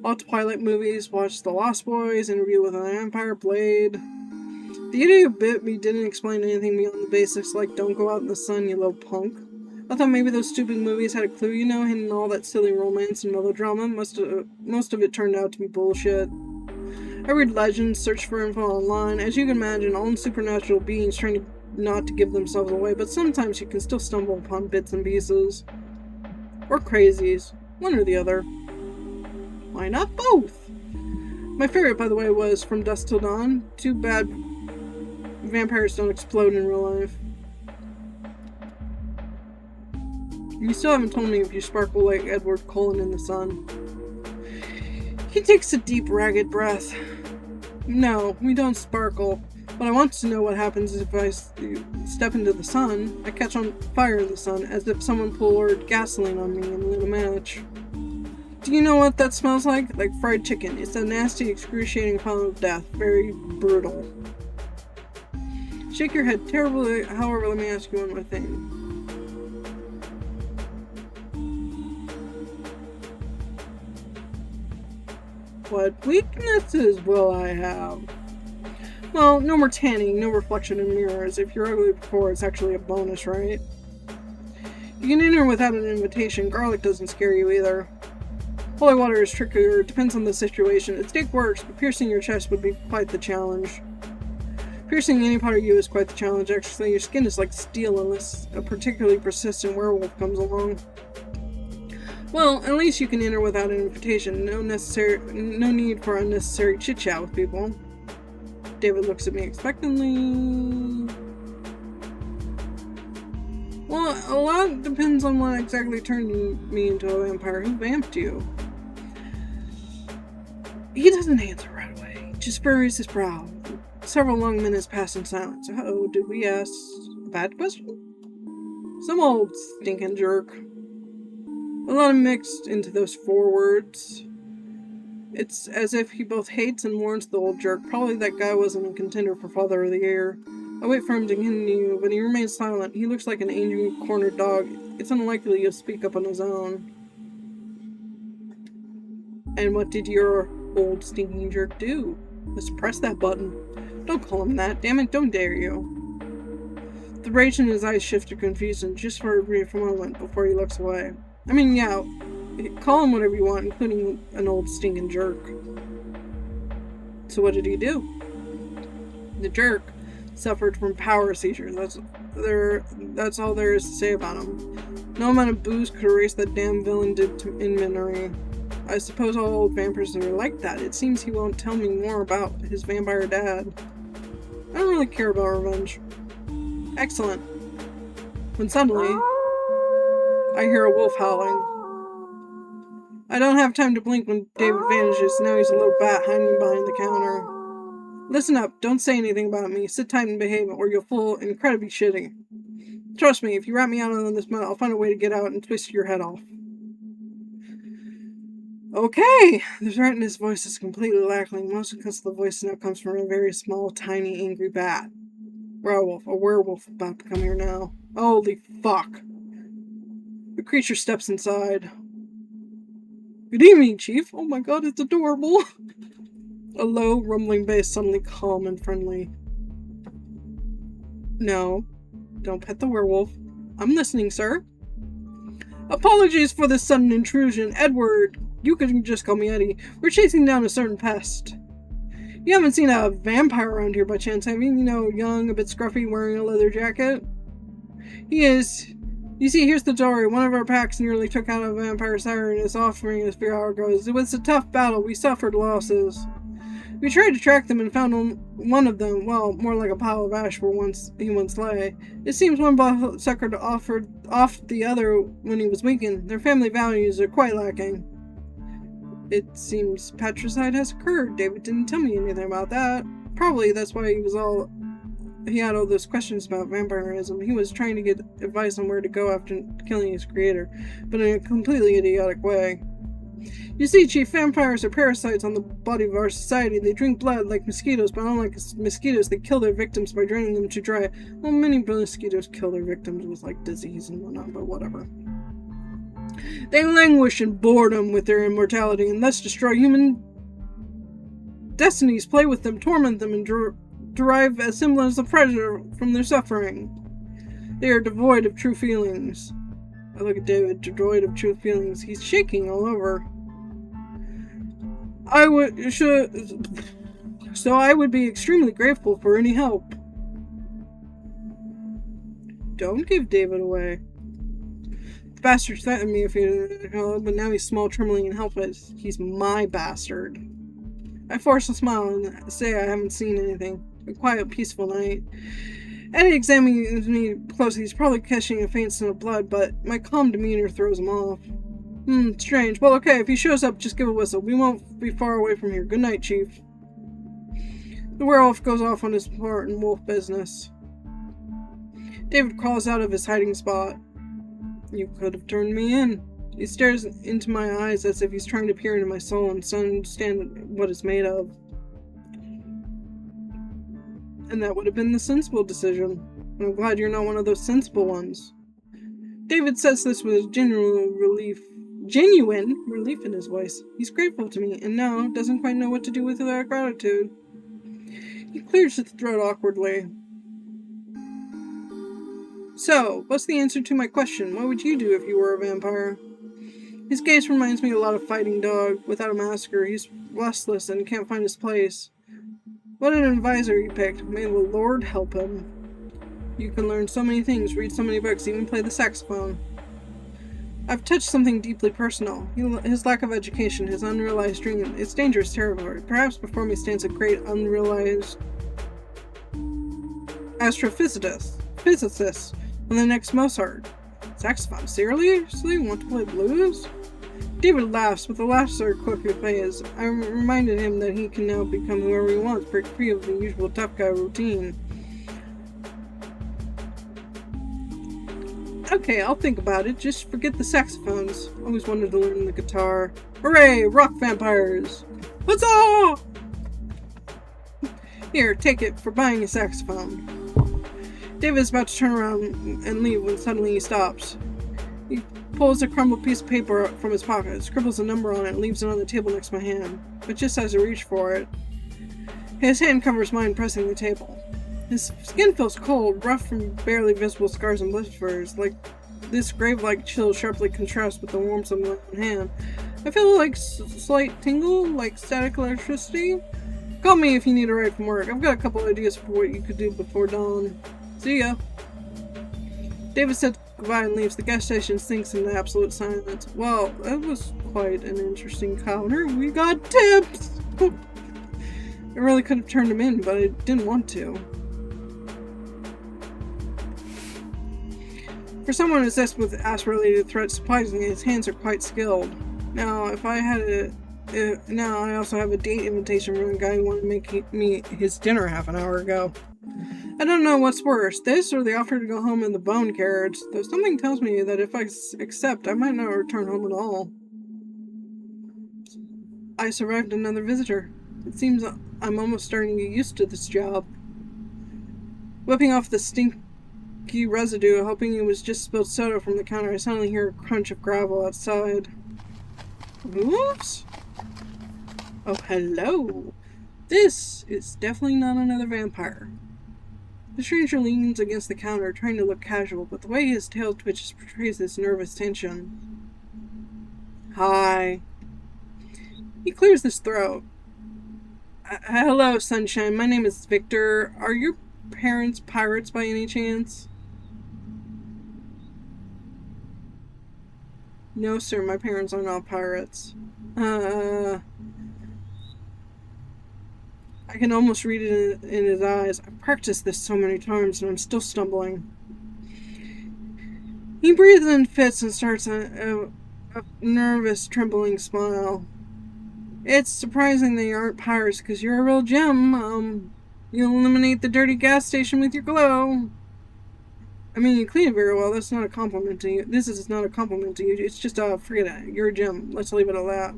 All Twilight movies, watched The Lost Boys, Interview with an Vampire, Blade. The idiot bit me didn't explain anything beyond the basics, like don't go out in the sun, you little punk. I thought maybe those stupid movies had a clue, you know, hidden all that silly romance and melodrama. Most of it turned out to be bullshit. I read legends, search for info online. As you can imagine, all supernatural beings trying not to give themselves away, but sometimes you can still stumble upon bits and pieces. Or crazies. One or the other. Why not both? My favorite, by the way, was From Dusk Till Dawn. Too bad vampires don't explode in real life. You still haven't told me if you sparkle like Edward Cullen in the sun. He takes a deep, ragged breath. No, we don't sparkle. But I want to know what happens if I step into the sun. I catch on fire in the sun, as if someone poured gasoline on me and lit a match. Do you know what that smells like? Like fried chicken. It's a nasty, excruciating form of death. Very brutal. Shake your head terribly. However, let me ask you one more thing. What weaknesses will I have? Well, no more tanning, no reflection in mirrors. If you're ugly before, it's actually a bonus, right? You can enter without an invitation. Garlic doesn't scare you either. Holy water is trickier. It depends on the situation. A stake works, but piercing your chest would be quite the challenge. Piercing any part of you is quite the challenge, actually. Your skin is like steel unless a particularly persistent werewolf comes along. Well, at least you can enter without an invitation. No need for unnecessary chit-chat with people. David looks at me expectantly. Well, a lot depends on what exactly turned me into a vampire. Who vamped you? He doesn't answer right away. Just furrows his brow. Several long minutes pass in silence. Uh-oh, did we ask a bad question? Some old stinking jerk. A lot mixed into those 4 words. It's as if he both hates and warns the old jerk. Probably that guy wasn't a contender for Father of the Year. I wait for him to continue, but he remains silent. He looks like an angry, cornered dog. It's unlikely he'll speak up on his own. And what did your old stinking jerk do? Let's press that button. Don't call him that. Damn it, don't dare you. The rage in his eyes shifted confusion just for a brief moment before he looks away. I mean, yeah, call him whatever you want, including an old stinking jerk. So what did he do? The jerk suffered from power seizures. That's all there is to say about him. No amount of booze could erase that damn villain did in memory. I suppose all old vampires are like that. It seems he won't tell me more about his vampire dad. I don't really care about revenge. Excellent. When suddenly, I hear a wolf howling. I don't have time to blink when David vanishes. Now he's a little bat hiding behind the counter. Listen up. Don't say anything about me. Sit tight and behave, or you'll feel incredibly shitty. Trust me, if you rat me out on this mud, I'll find a way to get out and twist your head off. Okay! The threat in his voice is completely lacking, mostly because the voice now comes from a very small, tiny, angry bat. A werewolf about to come here now. Holy fuck! The creature steps inside. Good evening, Chief. Oh my god, it's adorable. A low, rumbling bass, suddenly calm and friendly. No, don't pet the werewolf. I'm listening, sir. Apologies for this sudden intrusion. Edward, you can just call me Eddie. We're chasing down a certain pest. You haven't seen a vampire around here by chance, have you? You know, young, a bit scruffy, wearing a leather jacket? He is. You see, here's the story. One of our packs nearly took out a vampire sire and his offspring a few hours ago. It was a tough battle. We suffered losses. We tried to track them and found one of them, well, more like a pile of ash where he once lay. It seems one bloodsucker offered off the other when he was weakened. Their family values are quite lacking. It seems patricide has occurred. David didn't tell me anything about that. Probably that's why he had all those questions about vampirism. He was trying to get advice on where to go after killing his creator, but in a completely idiotic way. You see, Chief, vampires are parasites on the body of our society. They drink blood like mosquitoes, but unlike mosquitoes, they kill their victims by draining them to dry. Well, many mosquitoes kill their victims with, like, disease and whatnot, but whatever. They languish in boredom with their immortality and thus destroy human destinies, play with them, torment them, and derive a semblance of pleasure from their suffering. They are devoid of true feelings. I look at David, devoid of true feelings. He's shaking all over. I would be extremely grateful for any help. Don't give David away. The bastard threatened me but now he's small, trembling, and helpless. He's my bastard. I force a smile and say I haven't seen anything. A quiet, peaceful night. Eddie examines me closely. He's probably catching a faint scent of blood, but my calm demeanor throws him off. Strange. Well, okay, if he shows up, just give a whistle. We won't be far away from here. Good night, Chief. The werewolf goes off on his important wolf business. David crawls out of his hiding spot. You could have turned me in. He stares into my eyes as if he's trying to peer into my soul and understand what it's made of. And that would have been the sensible decision. And I'm glad you're not one of those sensible ones. David says this with genuine relief in his voice. He's grateful to me, and now doesn't quite know what to do with that gratitude. He clears his throat awkwardly. So, what's the answer to my question? What would you do if you were a vampire? His gaze reminds me a lot of Fighting Dog. Without a masker, he's restless and can't find his place. What an advisor he picked. May the Lord help him. You can learn so many things, read so many books, even play the saxophone. I've touched something deeply personal. His lack of education, his unrealized dream. It's dangerous territory. Perhaps before me stands a great unrealized astrophysicist on the next Mozart. Saxophone? Seriously? Want to play blues? David laughs, but the laughs are quickly phased. I reminded him that he can now become whoever he wants, break free of the usual tough guy routine. Okay, I'll think about it. Just forget the saxophones. Always wanted to learn the guitar. Hooray! Rock vampires! Huzzah! Here, take it for buying a saxophone. David's about to turn around and leave when suddenly he stops. He pulls a crumpled piece of paper from his pocket, scribbles a number on it, and leaves it on the table next to my hand. But just as I reach for it, his hand covers mine, pressing the table. His skin feels cold, rough from barely visible scars and blisters. Like this grave-like chill sharply contrasts with the warmth of my own hand. I feel like slight tingle, like static electricity. Call me if you need a ride from work. I've got a couple ideas for what you could do before dawn. See ya. David said goodbye and leaves. The gas station sinks into absolute silence. Well, that was quite an interesting encounter. We got tips! I really could have turned him in, but I didn't want to. For someone obsessed with ass-related threats, surprisingly, his hands are quite skilled. Now, now I also have a date invitation from a guy who wanted to make me his dinner half an hour ago. I don't know what's worse, this or the offer to go home in the bone carriage, though something tells me that if I accept, I might not return home at all. I survived another visitor. It seems I'm almost starting to get used to this job. Whipping off the stinky residue, hoping it was just spilled soda from the counter, I suddenly hear a crunch of gravel outside. Oops! Oh, hello! This is definitely not another vampire. The stranger leans against the counter, trying to look casual, but the way his tail twitches portrays this nervous tension. Hi. He clears his throat. Hello, sunshine. My name is Victor. Are your parents pirates by any chance? No, sir. My parents are not pirates. I can almost read it in his eyes. I've practiced this so many times and I'm still stumbling. He breathes in fits and starts a nervous, trembling smile. It's surprising they aren't pirates because you're a real gem. You eliminate the dirty gas station with your glow. I mean, you clean it very well. That's not a compliment to you. This is not a compliment to you. It's just, forget it. You're a gem. Let's leave it at that.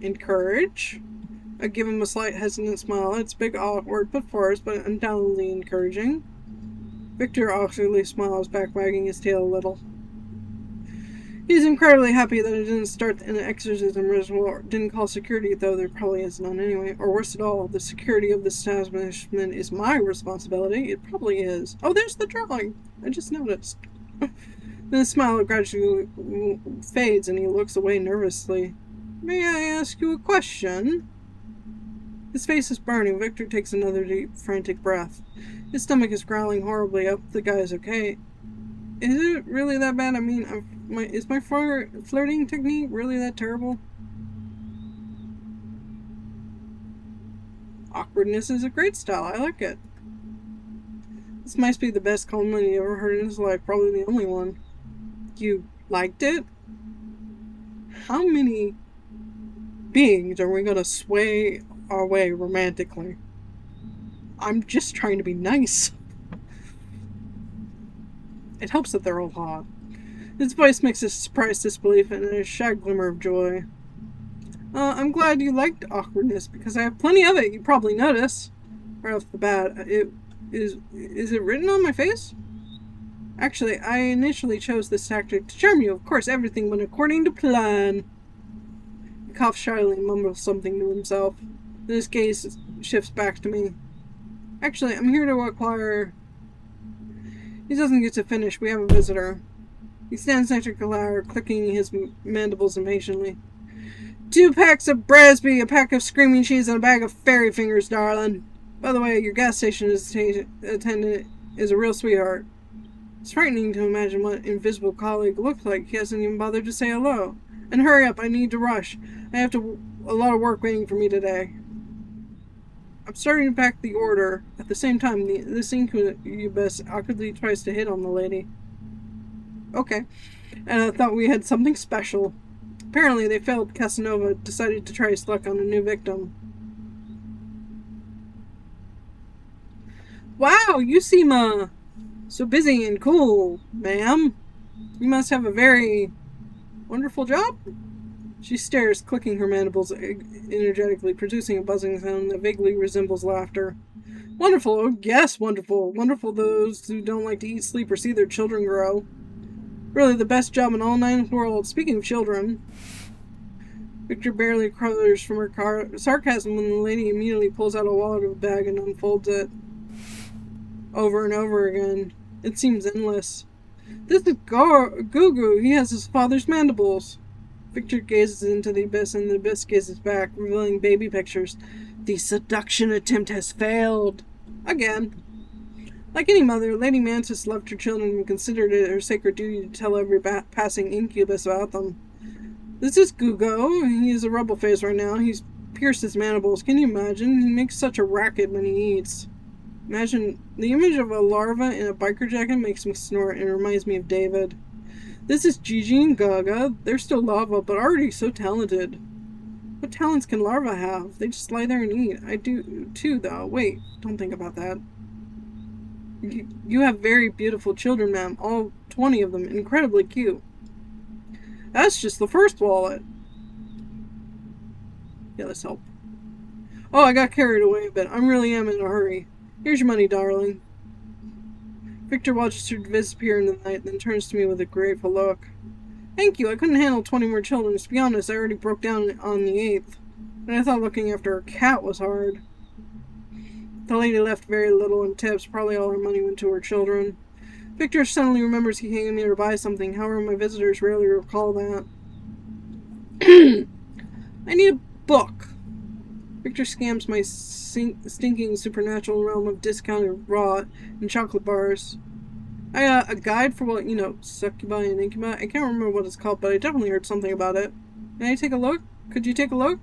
Encourage. I give him a slight hesitant smile. It's big, awkward, but forced, but undoubtedly encouraging. Victor awkwardly smiles back, wagging his tail a little. He's incredibly happy that it didn't start an exorcism ritual or didn't call security, though there probably is none anyway. Or worse at all, the security of the establishment is my responsibility. It probably is. Oh, there's the drawing! I just noticed. Then the smile gradually fades and he looks away nervously. May I ask you a question? His face is burning. Victor takes another deep, frantic breath. His stomach is growling horribly. I hope the guy is okay. Is it really that bad? I mean, is my flirting technique really that terrible? Awkwardness is a great style. I like it. This might be the best compliment he ever heard in his life. Probably the only one. You liked it? How many beings are we gonna sway our way romantically? I'm just trying to be nice. It helps that they're all hot. His voice makes a surprised disbelief and a shy glimmer of joy. I'm glad you liked awkwardness, because I have plenty of it, you probably notice. Right off the bat. Is it written on my face? Actually, I initially chose this tactic to charm you. Of course, everything went according to plan. He coughs shyly and mumbles something to himself. Then his gaze shifts back to me. Actually, I'm here to acquire... He doesn't get to finish. We have a visitor. He stands next to Galar, clicking his mandibles impatiently. 2 packs of Brasby, a pack of screaming cheese, and a bag of fairy fingers, darling. By the way, your gas station attendant is a real sweetheart. It's frightening to imagine what invisible colleague looked like. He hasn't even bothered to say hello. And hurry up, I need to rush. I have a lot of work waiting for me today. I'm starting to pack the order. At the same time, this incubus awkwardly tries to hit on the lady. Okay. And I thought we had something special. Apparently, they failed. Casanova decided to try his luck on a new victim. Wow, you seem, so busy and cool, ma'am. You must have a very wonderful job? She stares, clicking her mandibles energetically, producing a buzzing sound that vaguely resembles laughter. Wonderful, oh yes, wonderful. Wonderful those who don't like to eat, sleep, or see their children grow. Really the best job in all 9 worlds. Speaking of children... Victor barely recovers from her sarcasm when the lady immediately pulls out a wallet of a bag and unfolds it. Over and over again. It seems endless. This is Gugu. He has his father's mandibles. Victor gazes into the abyss, and the abyss gazes back, revealing baby pictures. The seduction attempt has failed. Again. Like any mother, Lady Mantis loved her children and considered it her sacred duty to tell every passing incubus about them. This is Gugu. He is a rebel phase right now. He's pierced his mandibles. Can you imagine? He makes such a racket when he eats. Imagine, the image of a larva in a biker jacket makes me snort and reminds me of David. This is Gigi and Gaga. They're still lava, but already so talented. What talents can larvae have? They just lie there and eat. I do too, though. Wait, don't think about that. You have very beautiful children, ma'am. All 20 of them. Incredibly cute. That's just the first wallet. Yeah, let's help. Oh, I got carried away a bit. I really am in a hurry. Here's your money, darling. Victor watches her disappear into the night, then turns to me with a grateful look. Thank you. I couldn't handle 20 more children. To be honest, I already broke down on the 8th. And I thought looking after a cat was hard. The lady left very little in tips. Probably all her money went to her children. Victor suddenly remembers he came here to buy something. However, my visitors rarely recall that. I need a book. Victor scams my stinking supernatural realm of discounted raw and chocolate bars. A guide for what, succubi and incubi. I can't remember what it's called, but I definitely heard something about it. May I take a look? Could you take a look?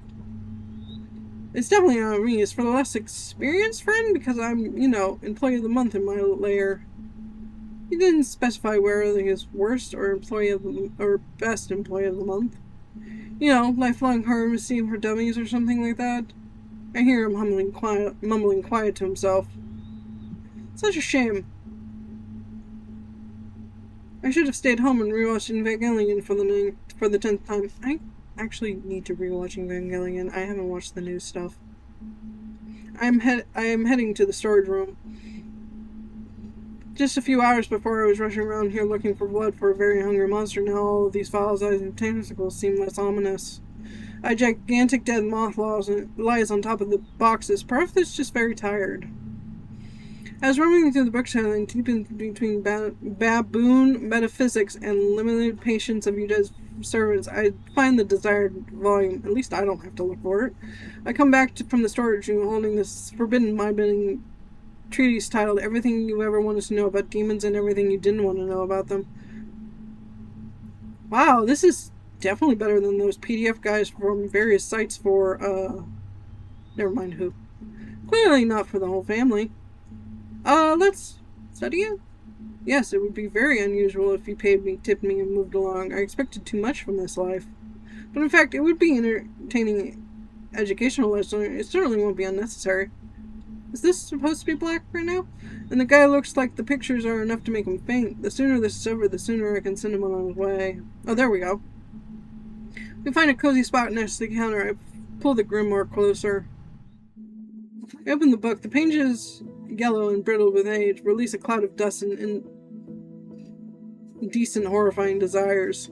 It's definitely not me. It's for the less experienced friend, because I'm, employee of the month in my layer. He didn't specify whether he is worst or best employee of the month. Lifelong pharmacy for dummies or something like that. I hear him mumbling quiet to himself. Such a shame. I should have stayed home and rewatched Evangelion for the 10th time. I actually need to rewatch Evangelion. I haven't watched the new stuff. I am heading to the storage room. Just a few hours before I was rushing around here looking for blood for a very hungry monster, now all of these files and tentacles seem less ominous. A gigantic dead moth lies on top of the boxes. Perhaps it's just very tired. I was roaming through the bookshelf and deep in between baboon metaphysics and limited patience of Yuda's servants, I find the desired volume. At least I don't have to look for it. I come back from the storage room holding this forbidden mind-bending treatise titled Everything You Ever Wanted to Know About Demons and Everything You Didn't Want to Know About Them. Wow, this is definitely better than those PDF guides from various sites for, never mind who. Clearly not for the whole family. Let's study it? Yes, it would be very unusual if you paid me, tipped me, and moved along. I expected too much from this life. But in fact, it would be entertaining educational lesson. It certainly won't be unnecessary. Is this supposed to be black right now? And the guy looks like the pictures are enough to make him faint. The sooner this is over, the sooner I can send him on his way. Oh, there we go. We find a cozy spot next to the counter. I pull the grimoire closer. I open the book. The pages, yellow and brittle with age, release a cloud of dust and indecent, horrifying desires.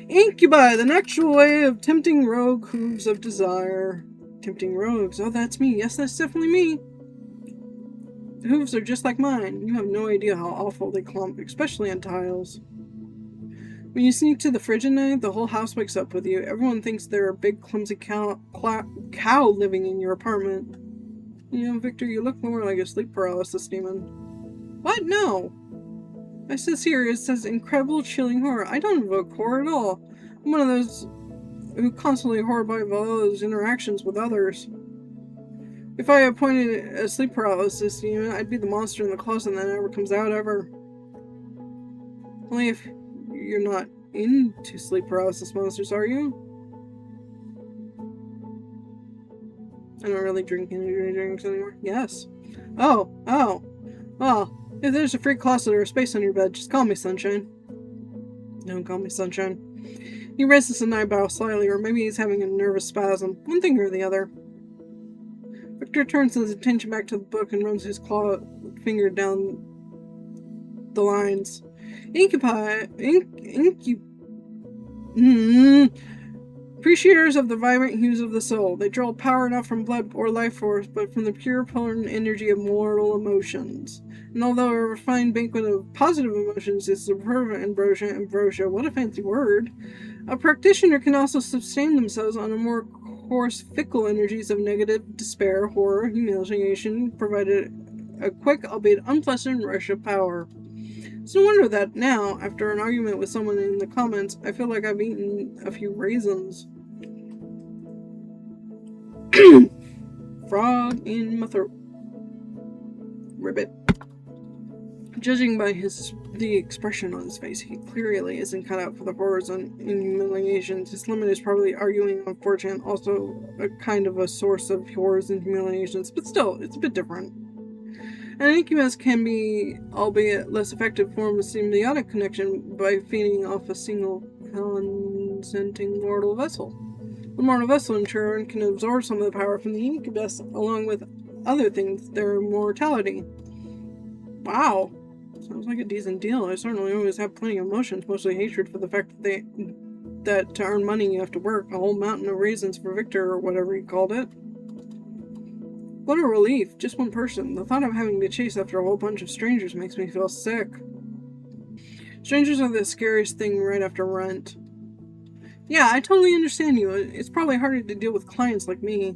Incubi, the natural way of tempting rogue hooves of desire. Tempting rogues. Oh, that's me. Yes, that's definitely me. The hooves are just like mine. You have no idea how awful they clump, especially on tiles. When you sneak to the fridge at night, the whole house wakes up with you. Everyone thinks there are a big, clumsy cow living in your apartment. You know, Victor, you look more like a sleep paralysis demon. What? No. I says here, it says incredible, chilling horror. I don't evoke horror at all. I'm one of those who constantly horrified by all those interactions with others. If I appointed a sleep paralysis demon, I'd be the monster in the closet that never comes out ever. Only if you're not into sleep paralysis monsters, are you? I don't really drink energy drinks anymore. Yes. Oh. Well, if there's a free closet or a space on your bed, just call me Sunshine. Don't call me Sunshine. He raises an eyebrow slightly, or maybe he's having a nervous spasm. One thing or the other. Victor turns his attention back to the book and runs his clawed finger down the lines. Appreciators of the vibrant hues of the soul. They draw power not from blood or life force, but from the pure, potent energy of mortal emotions. And although a refined banquet of positive emotions is superb ambrosia, what a fancy word, a practitioner can also sustain themselves on a more coarse, fickle energies of negative, despair, horror, humiliation, provided a quick, albeit unpleasant rush of power. It's no wonder that now, after an argument with someone in the comments, I feel like I've eaten a few raisins. Frog in my throat. Ribbit. Judging by the expression on his face, he clearly isn't cut out for the horrors and humiliations. His limit is probably arguing on 4chan, also a kind of a source of horrors and humiliations, but still, it's a bit different. An incubus can be, albeit less effective, form of symbiotic connection by feeding off a single consenting mortal vessel. The mortal vessel, in turn, can absorb some of the power from the incubus, along with other things, their immortality. Wow. Sounds like a decent deal. I certainly always have plenty of emotions, mostly hatred for the fact that to earn money you have to work. A whole mountain of reasons for Victor, or whatever he called it. What a relief. Just one person. The thought of having to chase after a whole bunch of strangers makes me feel sick. Strangers are the scariest thing right after rent. Yeah, I totally understand you. It's probably harder to deal with clients like me.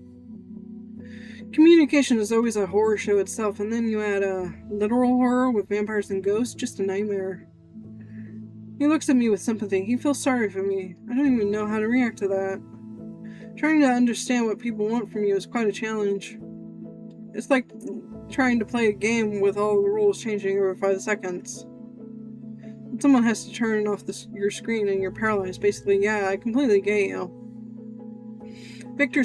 Communication is always a horror show itself, and then you add a literal horror with vampires and ghosts, just a nightmare. He looks at me with sympathy. He feels sorry for me. I don't even know how to react to that. Trying to understand what people want from you is quite a challenge. It's like trying to play a game with all the rules changing every 5 seconds. And someone has to turn off your screen and you're paralyzed. Basically, yeah, I completely get you. Victor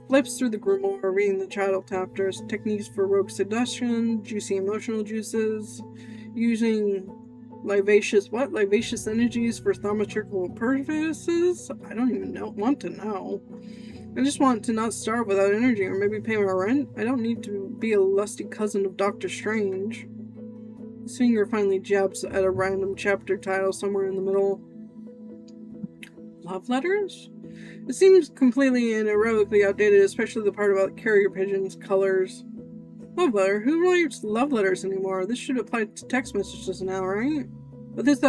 flips through the grimoire, reading the child chapters, techniques for rogue seduction, juicy emotional juices, using libacious energies for thaumaturgical purposes? I don't even want to know. I just want to not starve without energy, or maybe pay my rent. I don't need to be a lusty cousin of Doctor Strange. His finger finally jabs at a random chapter title somewhere in the middle. Love letters? It seems completely and irrevocably outdated, especially the part about carrier pigeons, colors. Love letter? Who writes love letters anymore? This should apply to text messages now, right? But this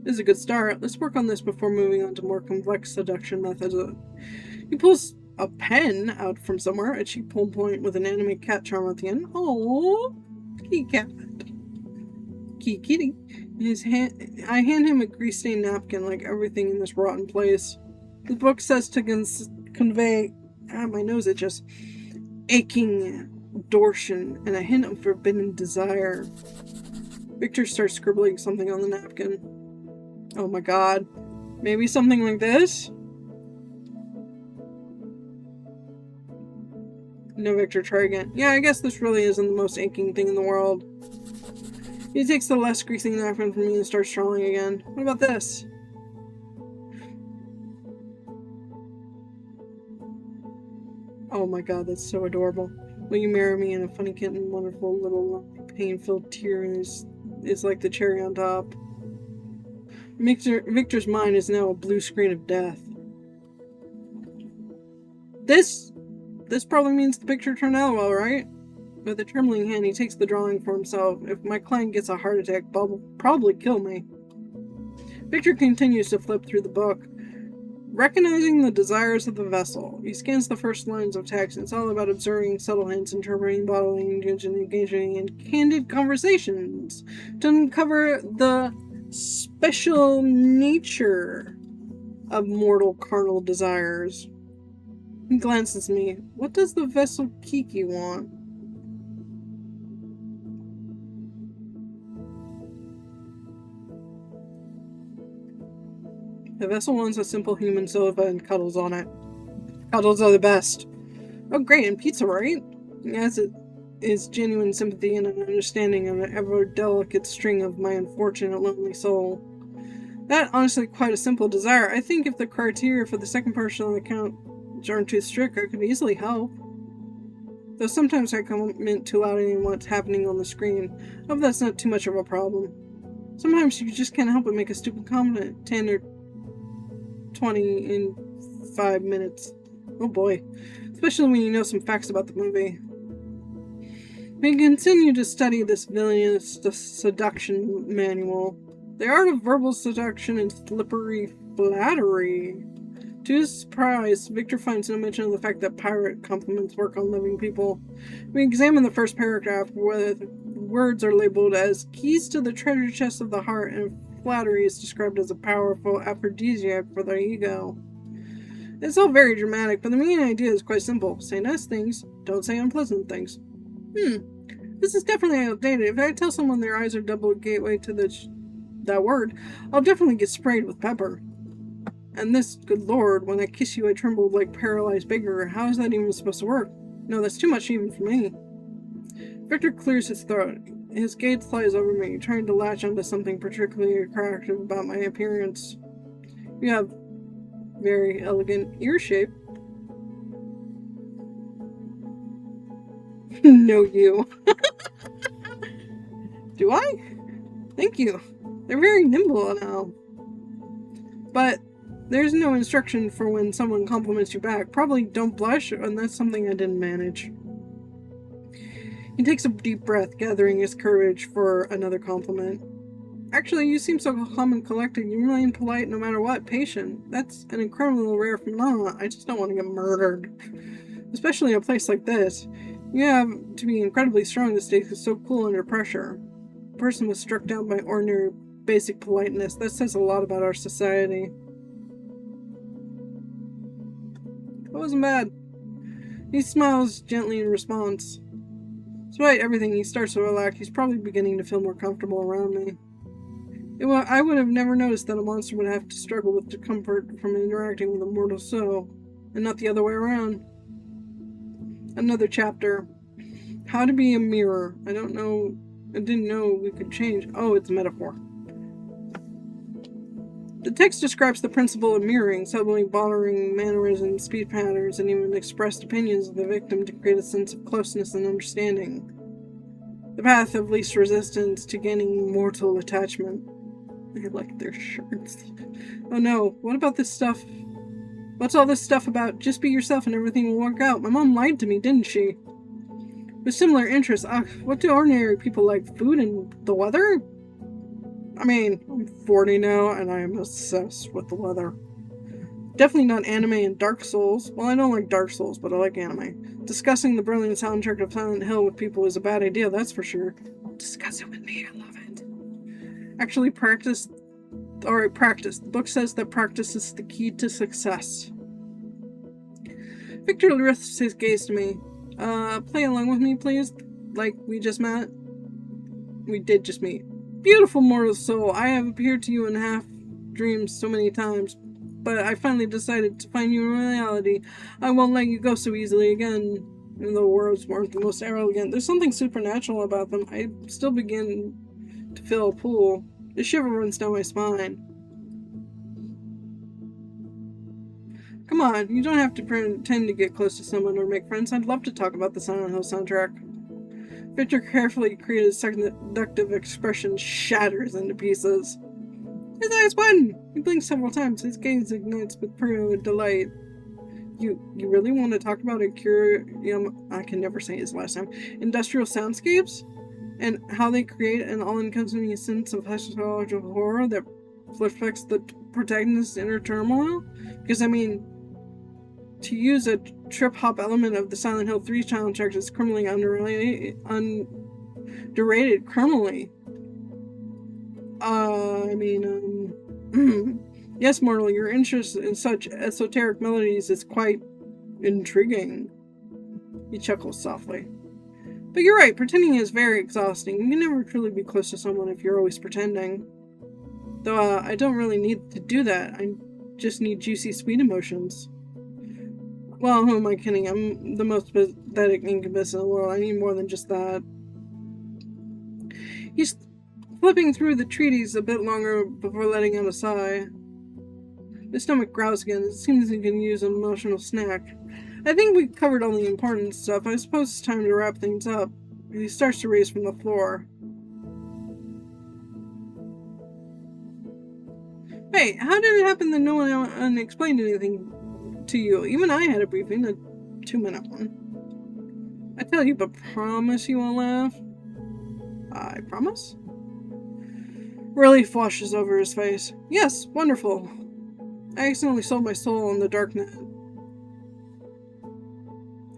is a good start. Let's work on this before moving on to more complex seduction methods. He pulls a pen out from somewhere, a cheap pull point with an anime cat charm at the end. Oh, kitty cat. Kitty. I hand him a grease-stained napkin like everything in this rotten place. The book says to convey, my nose itches, aching distortion and a hint of forbidden desire. Victor starts scribbling something on the napkin. Oh my god. Maybe something like this? No, Victor, try again. Yeah, I guess this really isn't the most aching thing in the world. He takes the less greasy napkin from me and starts drawing again. What about this? Oh my god, that's so adorable. Will you marry me? And a funny kitten, wonderful little pain-filled tear is like the cherry on top. Victor's mind is now a blue screen of death. This probably means the picture turned out well, right? With a trembling hand, he takes the drawing for himself. If my client gets a heart attack, Bob will probably kill me. Victor continues to flip through the book. Recognizing the desires of the vessel, he scans the first lines of text. It's all about observing subtle hints, interpreting bodily language, and engaging in candid conversations to uncover the special nature of mortal carnal desires. He glances at me. What does the vessel Kiki want? The vessel wants a simple human sofa and cuddles on it. Cuddles are the best. Oh great, and pizza, right? Yes, it is genuine sympathy and an understanding of an ever-delicate string of my unfortunate lonely soul. That honestly quite a simple desire. I think if the criteria for the second person on the count aren't too strict, I could easily help. Though sometimes I comment too loudly on what's happening on the screen. I hope that's not too much of a problem. Sometimes you just can't help but make a stupid comment 10 or 20 in 5 minutes. Oh boy. Especially when you know some facts about the movie. We continue to study this villainous seduction manual. The art of verbal seduction and slippery flattery. To his surprise, Victor finds no mention of the fact that pirate compliments work on living people. We examine the first paragraph where words are labeled as keys to the treasure chest of the heart, and flattery is described as a powerful aphrodisiac for the ego. It's all very dramatic, but the main idea is quite simple. Say nice things, don't say unpleasant things. This is definitely outdated. If I tell someone their eyes are double gateway to that word, I'll definitely get sprayed with pepper. And this, good lord, when I kiss you I tremble like paralyzed beggar. How is that even supposed to work? No, that's too much even for me. Victor clears his throat. His gaze flies over me, trying to latch onto something particularly attractive about my appearance. You have very elegant ear shape. No, you. Do I? Thank you. They're very nimble now. But there's no instruction for when someone compliments you back. Probably don't blush, and that's something I didn't manage. He takes a deep breath, gathering his courage for another compliment. Actually, you seem so calm and collected. You remain polite no matter what. Patient. That's an incredibly rare phenomenon. I just don't want to get murdered. Especially in a place like this. You have to be incredibly strong to stay so cool under pressure. A person was struck down by ordinary, basic politeness. That says a lot about our society. That wasn't bad. He smiles gently in response. Despite everything, he starts to relax. He's probably beginning to feel more comfortable around me. I would have never noticed that a monster would have to struggle with discomfort from interacting with a mortal soul, and not the other way around. Another chapter. How to be a mirror. I didn't know we could change. Oh, it's a metaphor. The text describes the principle of mirroring, subtly bothering mannerisms, speech patterns, and even expressed opinions of the victim to create a sense of closeness and understanding. The path of least resistance to gaining mortal attachment. I like their shirts. Oh no, what about this stuff? What's all this stuff about just be yourself and everything will work out? My mom lied to me, didn't she? With similar interests, what do ordinary people like? Food and the weather? I mean, I'm 40 now, and I am obsessed with the weather. Definitely not anime and Dark Souls. Well, I don't like Dark Souls, but I like anime. Discussing the brilliant soundtrack of Silent Hill with people is a bad idea, that's for sure. Discuss it with me, I love it. Actually, practice. Alright, practice. The book says that practice is the key to success. Victor lifts his gaze to me. Play along with me, please. Like we just met. We did just meet. Beautiful mortal soul, I have appeared to you in half dreams so many times, but I finally decided to find you in reality. I won't let you go so easily again. Even though words weren't the most arrogant, there's something supernatural about them. I still begin to feel a pull. The shiver runs down my spine. Come on, you don't have to pretend to get close to someone or make friends. I'd love to talk about the Silent Hill soundtrack. Victor carefully created seductive expression shatters into pieces. His eyes widen. He blinks several times. His gaze ignites with pure delight. You really want to talk about I can never say his last name. Industrial soundscapes? And how they create an all-encompassing sense of psychological horror that reflects the protagonist's inner turmoil? Because, I mean, to use a trip-hop element of the Silent Hill 3 soundtrack is criminally underrated criminally. Yes, mortal, your interest in such esoteric melodies is quite intriguing. He chuckles softly. But you're right, pretending is very exhausting. You can never truly be close to someone if you're always pretending. Though, I don't really need to do that. I just need juicy, sweet emotions. Well, who am I kidding? I'm the most pathetic incubus in the world. I need more than just that. He's flipping through the treaties a bit longer before letting out a sigh. His stomach growls again. It seems he can use an emotional snack. I think we covered all the important stuff. I suppose it's time to wrap things up. He starts to raise from the floor. Hey, how did it happen that no one explained anything to you? Even I had a briefing, a 2-minute one. I tell you, but promise you won't laugh? I promise? Relief washes over his face. Yes, wonderful. I accidentally sold my soul on the darknet.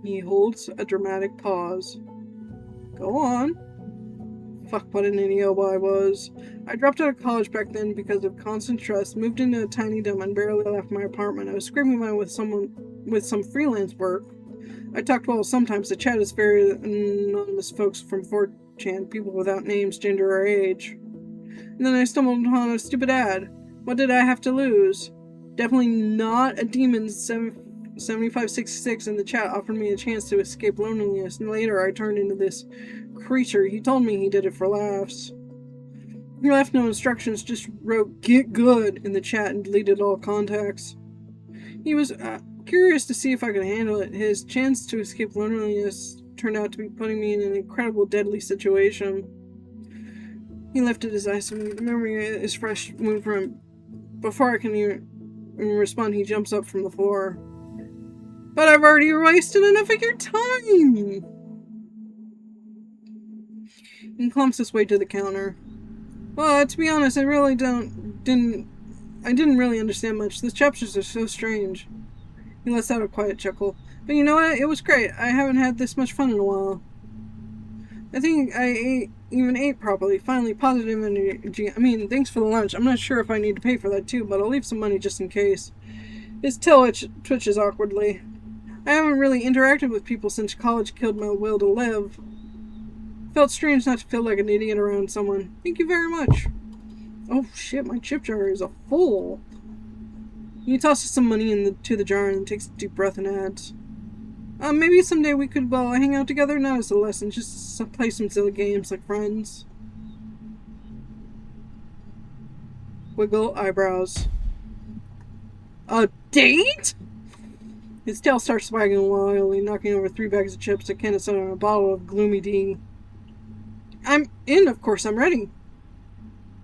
He holds a dramatic pause. Go on. Fuck, what an idiot I was. I dropped out of college back then because of constant stress, moved into a tiny dome, and barely left my apartment. I was scraping by with some freelance work. I talked well sometimes. The chat is very anonymous folks from 4chan, people without names, gender, or age. And then I stumbled upon a stupid ad. What did I have to lose? Definitely not a demon 7566 in the chat offered me a chance to escape loneliness, and later I turned into this creature. He told me he did it for laughs. He left no instructions, just wrote "get good" in the chat and deleted all contacts. He was curious to see if I could handle it. His chance to escape loneliness turned out to be putting me in an incredible, deadly situation. He lifted his eyes to me. The memory is fresh wound for him. Before I can even respond, he jumps up from the floor. But I've already wasted enough of your time! He clumps his way to the counter. Well, to be honest, I didn't really understand much. The chapters are so strange. He lets out a quiet chuckle. But you know what? It was great. I haven't had this much fun in a while. I think I even ate properly. Finally, positive energy. I mean, thanks for the lunch. I'm not sure if I need to pay for that too, but I'll leave some money just in case. His tail twitches awkwardly. I haven't really interacted with people since college killed my will to live. Felt strange not to feel like an idiot around someone. Thank you very much. Oh shit, my chip jar is full. He tosses some money into the jar and takes a deep breath and adds, maybe someday we could, hang out together, not as a lesson, just play some silly games like friends. Wiggle eyebrows. A date? His tail starts wagging wildly, knocking over 3 bags of chips, a can of soda, and a bottle of Gloomy D. I'm in, of course, I'm ready.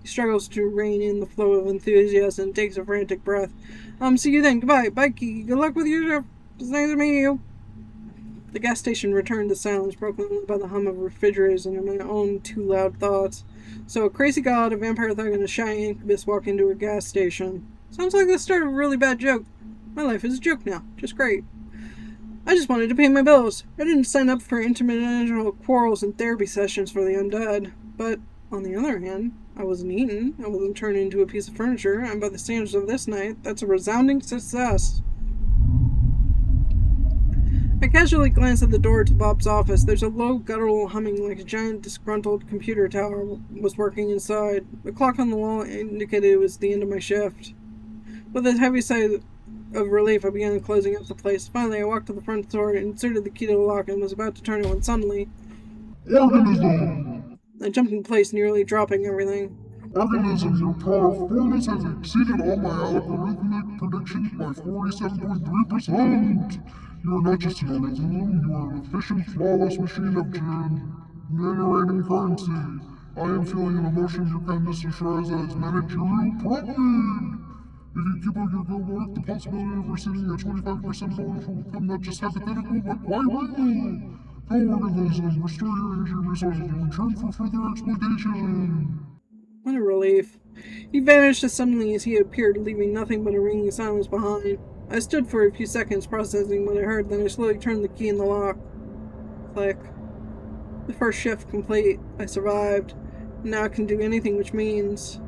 He struggles to rein in the flow of enthusiasm and takes a frantic breath. See you then. Goodbye. Bye, Kiki. Good luck with your trip. It's nice to meet you. The gas station returned to silence, broken only by the hum of refrigerators and my own 2 loud thoughts. So a crazy god, a vampire thug, and a shy incubus walk into a gas station. Sounds like the start of a really bad joke. My life is a joke now. Just great. I just wanted to pay my bills. I didn't sign up for interdimensional quarrels and therapy sessions for the undead. But, on the other hand, I wasn't eaten. I wasn't turned into a piece of furniture, and by the standards of this night, that's a resounding success. I casually glance at the door to Bob's office. There's a low guttural humming like a giant disgruntled computer tower was working inside. The clock on the wall indicated it was the end of my shift. With a heavy sigh of relief, I began closing up the place. Finally, I walked to the front door, inserted the key to the lock, and was about to turn it when suddenly... Organism! I jumped in place, nearly dropping everything. Organism, your performance has exceeded all my algorithmic predictions by 47.3%. You are not just an organism, you are an efficient, flawless machine of generating currency. I am feeling an emotion your kindness ensures as managerial pride. If you keep up your good work, the possibility of receiving a 25% bonus will become not just hypothetical, but quite real. Go organism, restore your energy resources in return for further exploitation. What a relief. He vanished as suddenly as he had appeared, leaving nothing but a ringing silence behind. I stood for a few seconds processing what I heard, then I slowly turned the key in the lock. Click. The first shift complete. I survived. Now I can do anything, which means...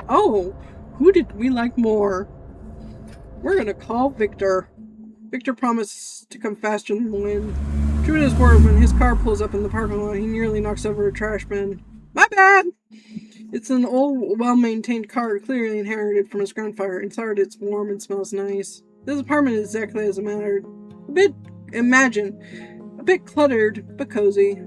Oh! Who did we like more? We're gonna call Victor. Victor promised to come faster than the wind. True to his word, when his car pulls up in the parking lot, he nearly knocks over a trash bin. My bad! It's an old, well-maintained car, clearly inherited from his grandfather. Inside, it's warm and smells nice. This apartment is exactly as it mattered. A bit cluttered, but cozy.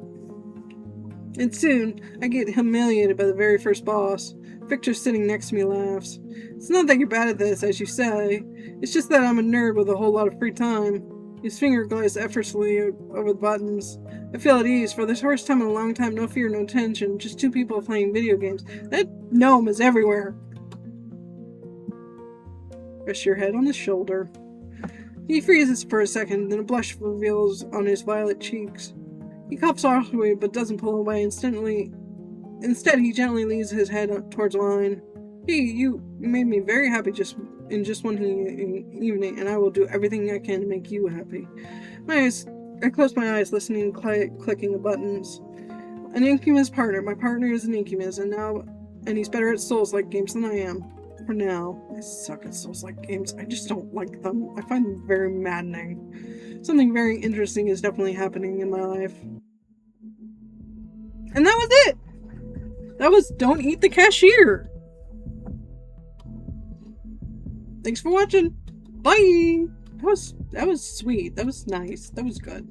And soon, I get humiliated by the very first boss. Victor sitting next to me laughs. It's not that you're bad at this, as you say. It's just that I'm a nerd with a whole lot of free time. His finger glides effortlessly over the buttons. I feel at ease. For the first time in a long time, no fear, no tension. Just two people playing video games. That gnome is everywhere. Rest your head on his shoulder. He freezes for a second, then a blush reveals on his violet cheeks. He coughs softly, but doesn't pull away. Instead, he gently leads his head up towards mine. Hey, you made me very happy in just one evening, and I will do everything I can to make you happy. I close my eyes, listening and clicking the buttons. An incubus partner. My partner is an incubus, and he's better at Souls-like games than I am. For now. I suck at Souls-like games. I just don't like them. I find them very maddening. Something very interesting is definitely happening in my life. And that was it! That was Don't Eat the Cashier! Thanks for watching! Bye! That was sweet. That was nice. That was good.